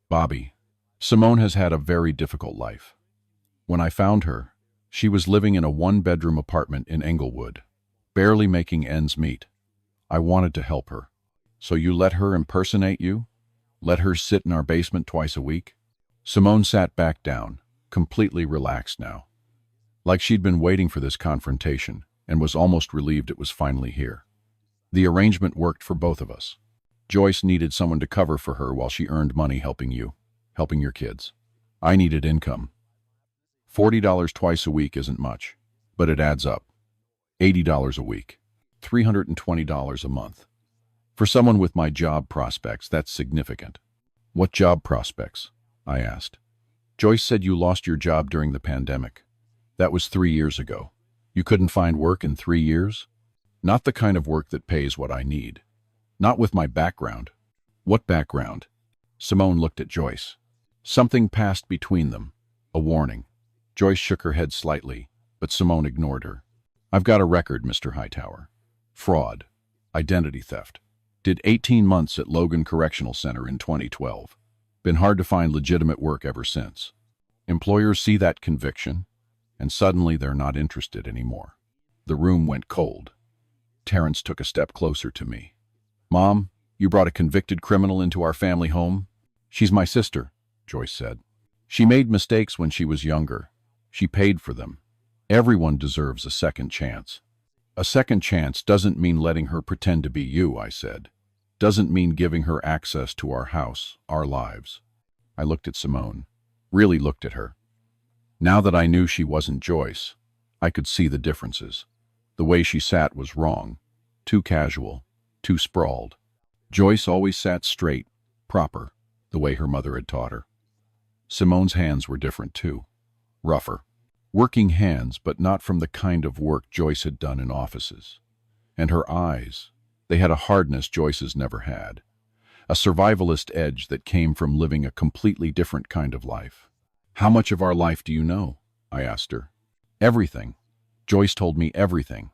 Bobby, Simone has had a very difficult life. When I found her, she was living in a 1-bedroom apartment in Englewood, barely making ends meet. I wanted to help her. So you let her impersonate you? Let her sit in our basement twice a week? Simone sat back down, completely relaxed now. Like she'd been waiting for this confrontation and was almost relieved it was finally here. The arrangement worked for both of us. Joyce needed someone to cover for her while she earned money helping you, helping your kids. I needed income. $40 twice a week isn't much, but it adds up. $80 a week, $320 a month. For someone with my job prospects, that's significant. What job prospects? I asked. Joyce said you lost your job during the pandemic. That was 3 years ago. You couldn't find work in 3 years? Not the kind of work that pays what I need. Not with my background. What background? Simone looked at Joyce. Something passed between them. A warning. Joyce shook her head slightly, but Simone ignored her. I've got a record, Mr. Hightower. Fraud. Identity theft. Did 18 months at Logan Correctional Center in 2012. Been hard to find legitimate work ever since. Employers see that conviction, and suddenly they're not interested anymore. The room went cold. Terrence took a step closer to me. Mom, you brought a convicted criminal into our family home? She's my sister, Joyce said. She made mistakes when she was younger. She paid for them. Everyone deserves a second chance. A second chance doesn't mean letting her pretend to be you, I said. Doesn't mean giving her access to our house, our lives. I looked at Simone. Really looked at her. Now that I knew she wasn't Joyce, I could see the differences. The way she sat was wrong. Too casual. Too sprawled. Joyce always sat straight, proper, the way her mother had taught her. Simone's hands were different too. Rougher. Working hands, but not from the kind of work Joyce had done in offices. And her eyes, they had a hardness Joyce's never had, a survivalist edge that came from living a completely different kind of life. "How much of our life do you know?" I asked her. "Everything." Joyce told me everything.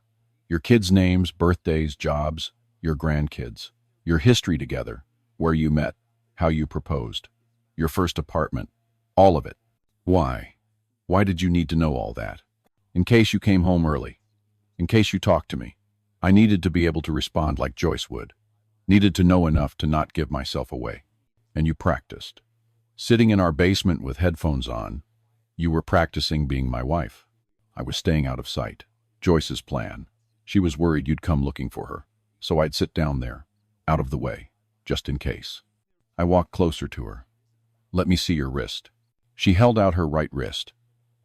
Your kids' names, birthdays, jobs, your grandkids, your history together, where you met, how you proposed, your first apartment, all of it. Why? Why did you need to know all that? In case you came home early. In case you talked to me. I needed to be able to respond like Joyce would. Needed to know enough to not give myself away. And you practiced. Sitting in our basement with headphones on, you were practicing being my wife. I was staying out of sight. Joyce's plan. She was worried you'd come looking for her, so I'd sit down there, out of the way, just in case. I walked closer to her. "Let me see your wrist." She held out her right wrist.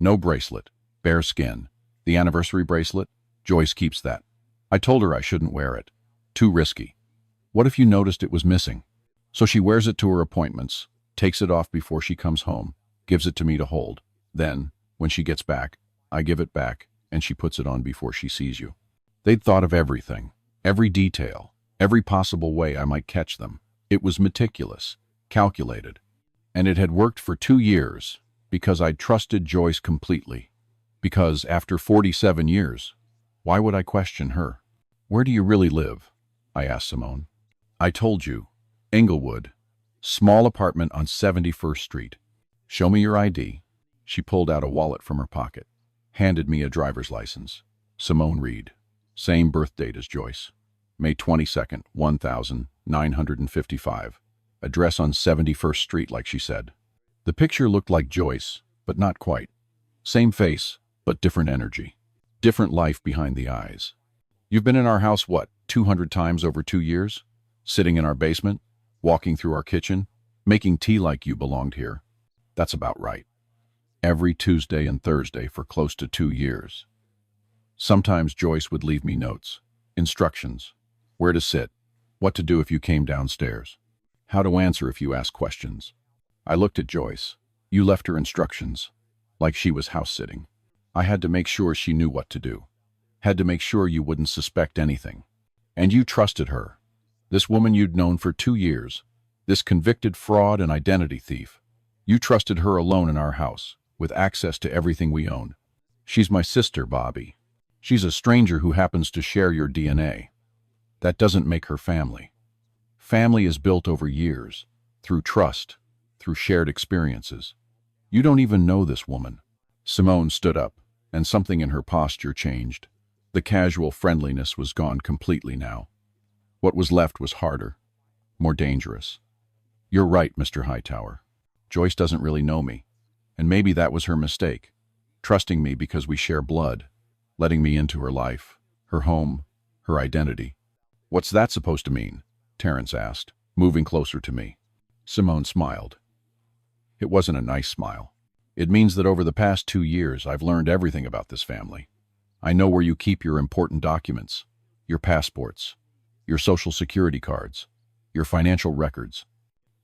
No bracelet, bare skin. The anniversary bracelet? Joyce keeps that. I told her I shouldn't wear it. Too risky. What if you noticed it was missing? So she wears it to her appointments, takes it off before she comes home, gives it to me to hold. Then, when she gets back, I give it back, and she puts it on before she sees you. They'd thought of everything, every detail, every possible way I might catch them. It was meticulous, calculated. And it had worked for 2 years, because I'd trusted Joyce completely. Because, after 47 years, why would I question her? "Where do you really live?" I asked Simone. "I told you. Englewood. Small apartment on 71st Street. "Show me your ID." She pulled out a wallet from her pocket, handed me a driver's license. Simone Reed. Same birth date as Joyce. May 22nd, 1955. Address on 71st Street, like she said. The picture looked like Joyce, but not quite. Same face, but different energy. Different life behind the eyes. "You've been in our house, what, 200 times over 2 years? Sitting in our basement? Walking through our kitchen? Making tea like you belonged here?" "That's about right. Every Tuesday and Thursday for close to 2 years. Sometimes Joyce would leave me notes, instructions, where to sit, what to do if you came downstairs, how to answer if you asked questions." I looked at Joyce. "You left her instructions, like she was house-sitting." "I had to make sure she knew what to do. Had to make sure you wouldn't suspect anything. And you trusted her. This woman you'd known for 2 years, this convicted fraud and identity thief. You trusted her alone in our house, with access to everything we own. She's my sister, Bobby. She's a stranger who happens to share your DNA. That doesn't make her family. Family is built over years, through trust, through shared experiences. You don't even know this woman." Simone stood up, and something in her posture changed. The casual friendliness was gone completely now. What was left was harder, more dangerous. "You're right, Mr. Hightower. Joyce doesn't really know me, and maybe that was her mistake, trusting me because we share blood, letting me into her life, her home, her identity." "What's that supposed to mean?" Terrence asked, moving closer to me. Simone smiled. It wasn't a nice smile. "It means that over the past 2 years, I've learned everything about this family. I know where you keep your important documents, your passports, your social security cards, your financial records.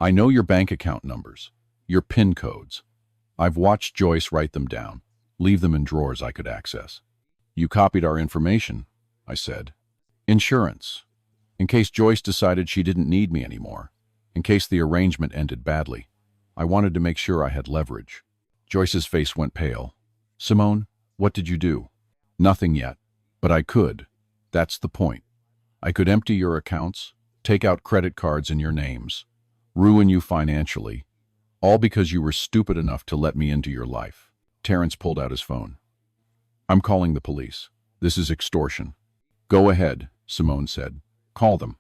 I know your bank account numbers, your PIN codes. I've watched Joyce write them down, leave them in drawers I could access." "You copied our information," I said. "Insurance. In case Joyce decided she didn't need me anymore. In case the arrangement ended badly. I wanted to make sure I had leverage." Joyce's face went pale. "Simone, what did you do?" "Nothing yet, but I could. That's the point. I could empty your accounts, take out credit cards in your names, ruin you financially, all because you were stupid enough to let me into your life." Terrence pulled out his phone. "I'm calling the police. This is extortion." "Go ahead," Simone said. "Call them.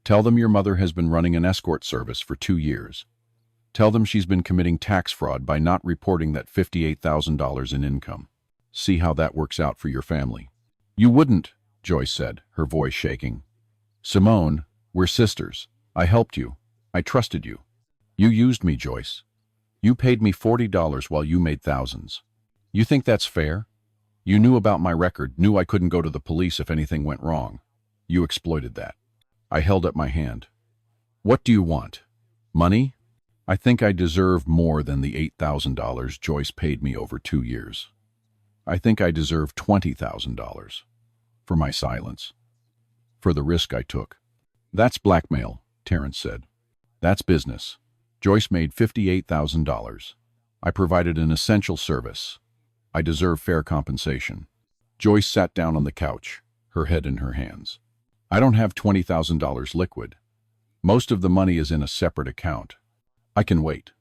Tell them your mother has been running an escort service for 2 years. Tell them she's been committing tax fraud by not reporting that $58,000 in income. See how that works out for your family." "You wouldn't," Joyce said, her voice shaking. "Simone, we're sisters. I helped you. I trusted you. You used me, Joyce. You paid me $40 while you made thousands. You think that's fair? You knew about my record, knew I couldn't go to the police if anything went wrong. You exploited that." I held up my hand. "What do you want? Money? I think I deserve more than the $8,000 Joyce paid me over 2 years. I think I deserve $20,000 for my silence." for the risk I took. That's blackmail, Terrence said. That's business. Joyce made $58,000. I provided an essential service. I deserve fair compensation. Joyce sat down on the couch, her head in her hands. I don't have $20,000 liquid. Most of the money is in a separate account. I can wait.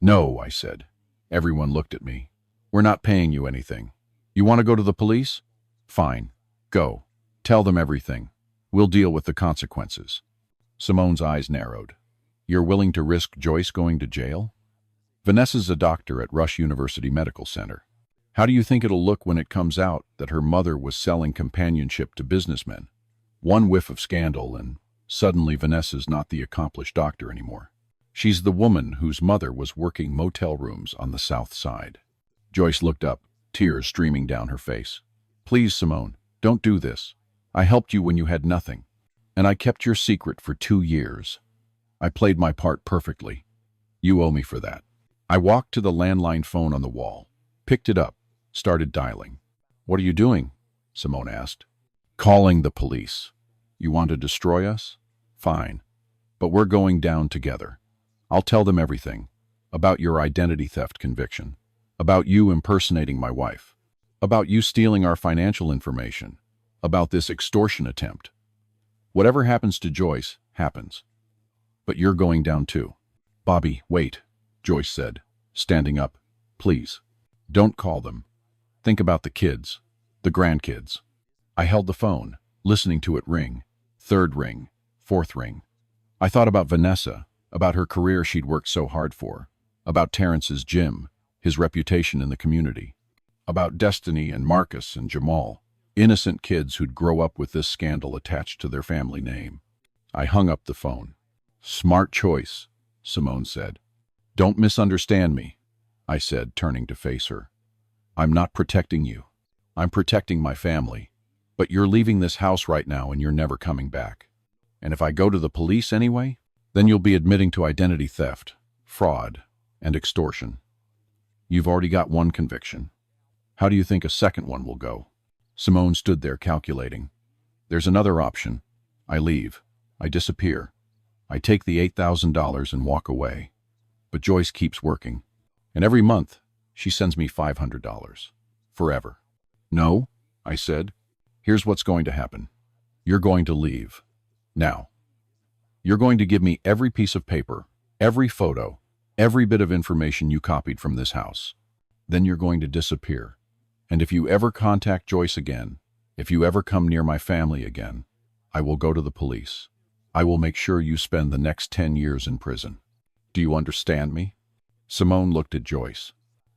No, I said. Everyone looked at me. We're not paying you anything. You want to go to the police? Fine. Go. Tell them everything. We'll deal with the consequences. Simone's eyes narrowed. You're willing to risk Joyce going to jail? Vanessa's a doctor at Rush University Medical Center. How do you think it'll look when it comes out that her mother was selling companionship to businessmen? One whiff of scandal and suddenly Vanessa's not the accomplished doctor anymore. She's the woman whose mother was working motel rooms on the South Side. Joyce looked up, tears streaming down her face. Please, Simone, don't do this. I helped you when you had nothing, and I kept your secret for 2 years. I played my part perfectly. You owe me for that. I walked to the landline phone on the wall, picked it up, started dialing. What are you doing? Simone asked. Calling the police. You want to destroy us? Fine. But we're going down together. I'll tell them everything. About your identity theft conviction. About you impersonating my wife. About you stealing our financial information. About this extortion attempt. Whatever happens to Joyce, happens. But you're going down too. Bobby, wait, Joyce said, standing up. Please. Don't call them. Think about the kids. The grandkids. I held the phone, listening to it ring. 3rd ring. 4th ring. I thought about Vanessa, about her career she'd worked so hard for, about Terrence's gym, his reputation in the community, about Destiny and Marcus and Jamal, innocent kids who'd grow up with this scandal attached to their family name. I hung up the phone. Smart choice, Simone said. Don't misunderstand me, I said, turning to face her. I'm not protecting you. I'm protecting my family. But you're leaving this house right now and you're never coming back. And if I go to the police anyway, then you'll be admitting to identity theft, fraud, and extortion. You've already got one conviction. How do you think a second one will go? Simone stood there calculating. There's another option. I leave. I disappear. I take the $8,000 and walk away. But Joyce keeps working. And every month, she sends me $500. Forever. No, I said. Here's what's going to happen. You're going to leave. Now. You're going to give me every piece of paper, every photo, every bit of information you copied from this house. Then you're going to disappear. And if you ever contact Joyce again, if you ever come near my family again, I will go to the police. I will make sure you spend the next 10 years in prison. Do you understand me? Simone looked at Joyce.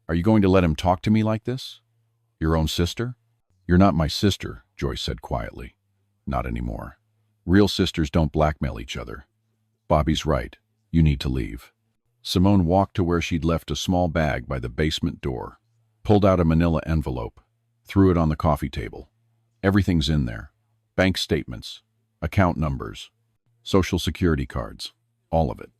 Are you going to let him talk to me like this? Your own sister? You're not my sister, Joyce said quietly. Not anymore. Real sisters don't blackmail each other. Bobby's right. You need to leave. Simone walked to where she'd left a small bag by the basement door, pulled out a manila envelope, threw it on the coffee table. Everything's in there. Bank statements, account numbers, social security cards, all of it.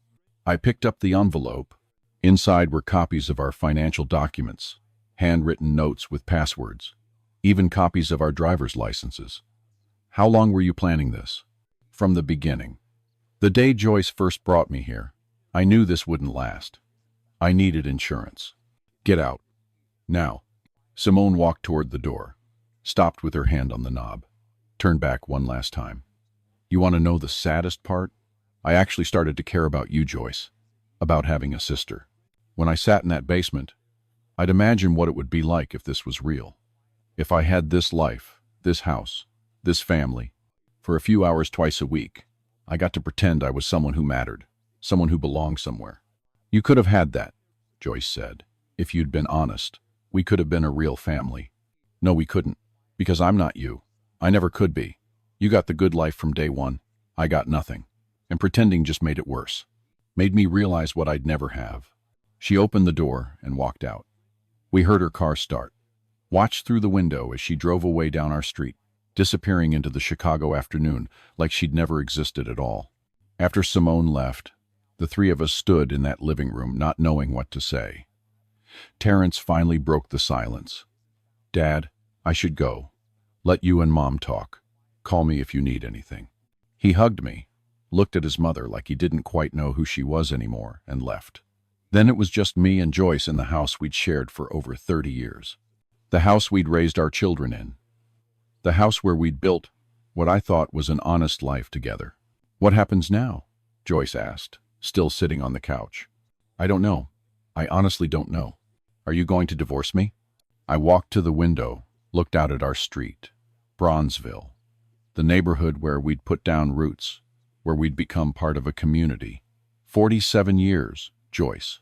I picked up the envelope. Inside were copies of our financial documents, handwritten notes with passwords, even copies of our driver's licenses. How long were you planning this? From the beginning. The day Joyce first brought me here, I knew this wouldn't last. I needed insurance. Get out. Now. Simone walked toward the door, stopped with her hand on the knob, turned back one last time. You want to know the saddest part? I actually started to care about you, Joyce, about having a sister. When I sat in that basement, I'd imagine what it would be like if this was real. If I had this life, this house, this family, for a few hours twice a week, I got to pretend I was someone who mattered, someone who belonged somewhere. You could have had that, Joyce said. If you'd been honest, we could have been a real family. No, we couldn't, because I'm not you. I never could be. You got the good life from day one. I got nothing. And pretending just made it worse. Made me realize what I'd never have. She opened the door and walked out. We heard her car start. Watched through the window as she drove away down our street, disappearing into the Chicago afternoon like she'd never existed at all. After Simone left, the three of us stood in that living room not knowing what to say. Terrence finally broke the silence. Dad, I should go. Let you and Mom talk. Call me if you need anything." He hugged me, looked at his mother like he didn't quite know who she was anymore, and left. Then it was just me and Joyce in the house we'd shared for over 30 years. The house we'd raised our children in. The house where we'd built what I thought was an honest life together. "What happens now?" Joyce asked, still sitting on the couch. "I don't know. I honestly don't know. Are you going to divorce me?" I walked to the window, looked out at our street, Bronzeville, the neighborhood where we'd put down roots, where we'd become part of a community. 47 years, Joyce.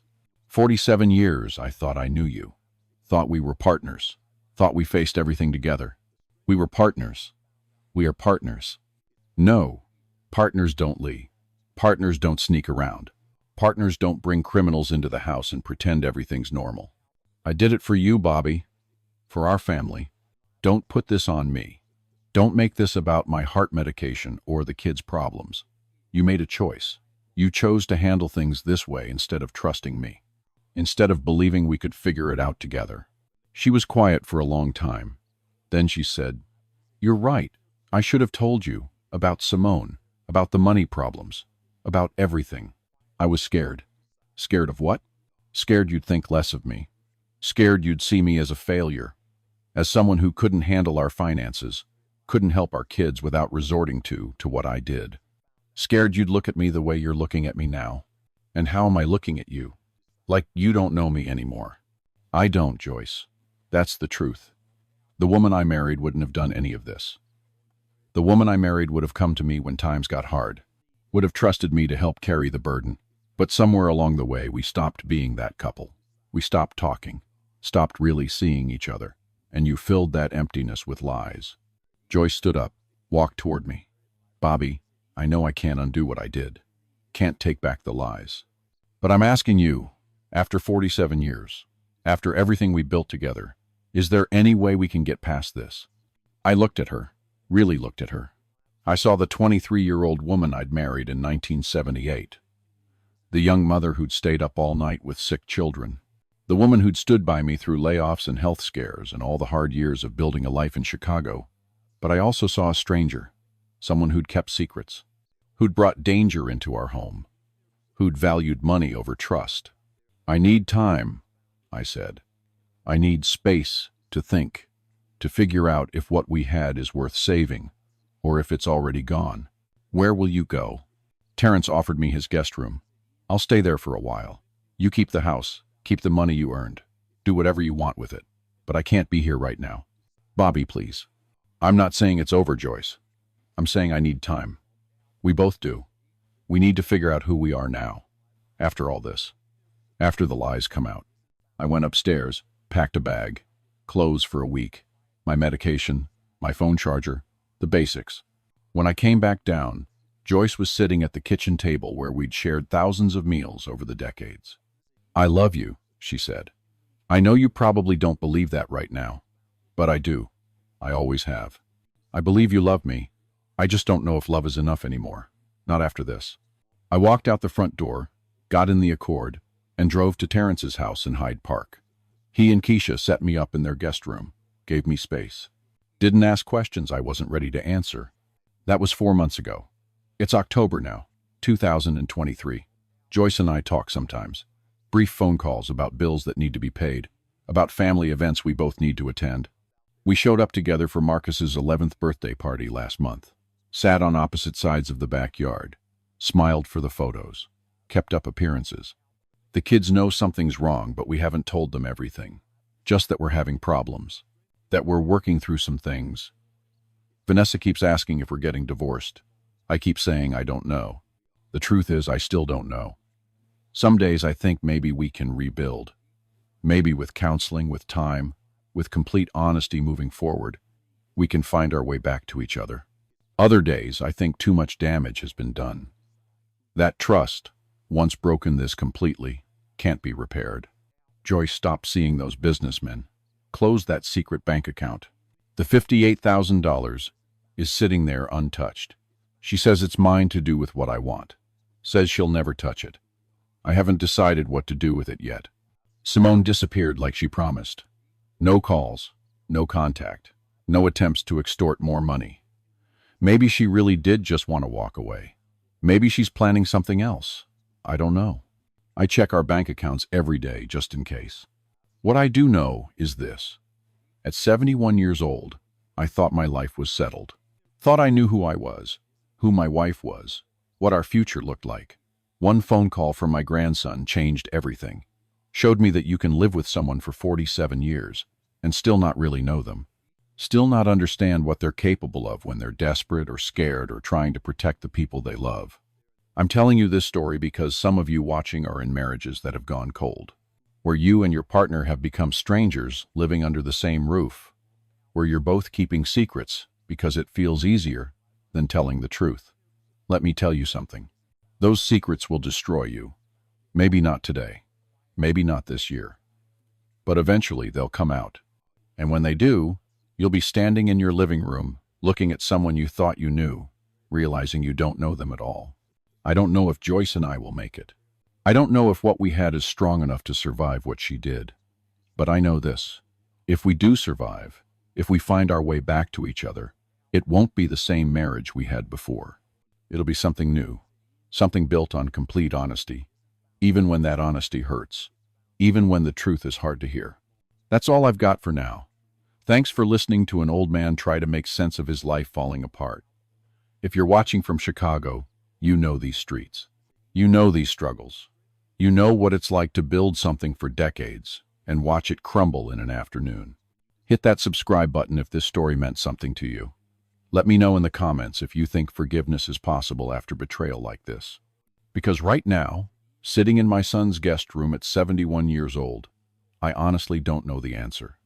47 years I thought I knew you. Thought we were partners. Thought we faced everything together. We were partners. We are partners. No, partners don't lie. Partners don't sneak around. Partners don't bring criminals into the house and pretend everything's normal. I did it for you, Bobby. For our family. Don't put this on me. Don't make this about my heart medication or the kids' problems. You made a choice. You chose to handle things this way instead of trusting me. Instead of believing we could figure it out together. She was quiet for a long time. Then she said, "You're right. I should have told you about Simone, about the money problems, about everything." I was scared. Scared of what? Scared you'd think less of me. Scared you'd see me as a failure, as someone who couldn't handle our finances, couldn't help our kids without resorting to what I did. Scared you'd look at me the way you're looking at me now. And how am I looking at you? Like you don't know me anymore. I don't, Joyce. That's the truth. The woman I married wouldn't have done any of this. The woman I married would have come to me when times got hard, would have trusted me to help carry the burden. But somewhere along the way, we stopped being that couple. We stopped talking, stopped really seeing each other, and you filled that emptiness with lies. Joyce stood up, walked toward me. "Bobby, I know I can't undo what I did. Can't take back the lies. But I'm asking you, after 47 years, after everything we built together, is there any way we can get past this?" I looked at her, really looked at her. I saw the 23-year-old woman I'd married in 1978. The young mother who'd stayed up all night with sick children. The woman who'd stood by me through layoffs and health scares and all the hard years of building a life in Chicago. But I also saw a stranger, someone who'd kept secrets, who'd brought danger into our home, who'd valued money over trust. "I need time," I said. "I need space to think, to figure out if what we had is worth saving, or if it's already gone. Where will you go?" Terrence offered me his guest room. "I'll stay there for a while. You keep the house, keep the money you earned. Do whatever you want with it. But I can't be here right now. Bobby, please." "I'm not saying it's over, Joyce. I'm saying I need time. We both do. We need to figure out who we are now, after all this, after the lies come out." I went upstairs, packed a bag, clothes for a week, my medication, my phone charger, the basics. When I came back down, Joyce was sitting at the kitchen table where we'd shared thousands of meals over the decades. "I love you," she said. "I know you probably don't believe that right now, but I do. I always have. I believe you love me. I just don't know if love is enough anymore. Not after this." I walked out the front door, got in the Accord, and drove to Terrence's house in Hyde Park. He and Keisha set me up in their guest room, gave me space. Didn't ask questions I wasn't ready to answer. That was 4 months ago. It's October now, 2023. Joyce and I talk sometimes. Brief phone calls about bills that need to be paid, about family events we both need to attend. We showed up together for Marcus's 11th birthday party last month. Sat on opposite sides of the backyard. Smiled for the photos. Kept up appearances. The kids know something's wrong, but we haven't told them everything. Just that we're having problems. That we're working through some things. Vanessa keeps asking if we're getting divorced. I keep saying I don't know. The truth is I still don't know. Some days I think maybe we can rebuild. Maybe with counseling, with time, with complete honesty moving forward, we can find our way back to each other. Other days I think too much damage has been done. That trust, once broken this completely, can't be repaired. Joyce stopped seeing those businessmen. Closed that secret bank account. The $58,000 is sitting there untouched. She says it's mine to do with what I want. Says she'll never touch it. I haven't decided what to do with it yet. Simone disappeared like she promised. No calls, no contact, no attempts to extort more money. Maybe she really did just want to walk away. Maybe she's planning something else. I don't know. I check our bank accounts every day just in case. What I do know is this. At 71 years old, I thought my life was settled. Thought I knew who I was, who my wife was, what our future looked like. One phone call from my grandson changed everything. Showed me that you can live with someone for 47 years and still not really know them. Still not understand what they're capable of when they're desperate or scared or trying to protect the people they love. I'm telling you this story because some of you watching are in marriages that have gone cold, where you and your partner have become strangers living under the same roof, where you're both keeping secrets because it feels easier than telling the truth. Let me tell you something. Those secrets will destroy you. Maybe not today, maybe not this year, but eventually they'll come out. And when they do, you'll be standing in your living room, looking at someone you thought you knew, realizing you don't know them at all. I don't know if Joyce and I will make it. I don't know if what we had is strong enough to survive what she did. But I know this. If we do survive, if we find our way back to each other, it won't be the same marriage we had before. It'll be something new, something built on complete honesty, even when that honesty hurts, even when the truth is hard to hear. That's all I've got for now. Thanks for listening to an old man try to make sense of his life falling apart. If you're watching from Chicago, you know these streets. You know these struggles. You know what it's like to build something for decades and watch it crumble in an afternoon. Hit that subscribe button if this story meant something to you. Let me know in the comments if you think forgiveness is possible after betrayal like this. Because right now, sitting in my son's guest room at 71 years old, I honestly don't know the answer.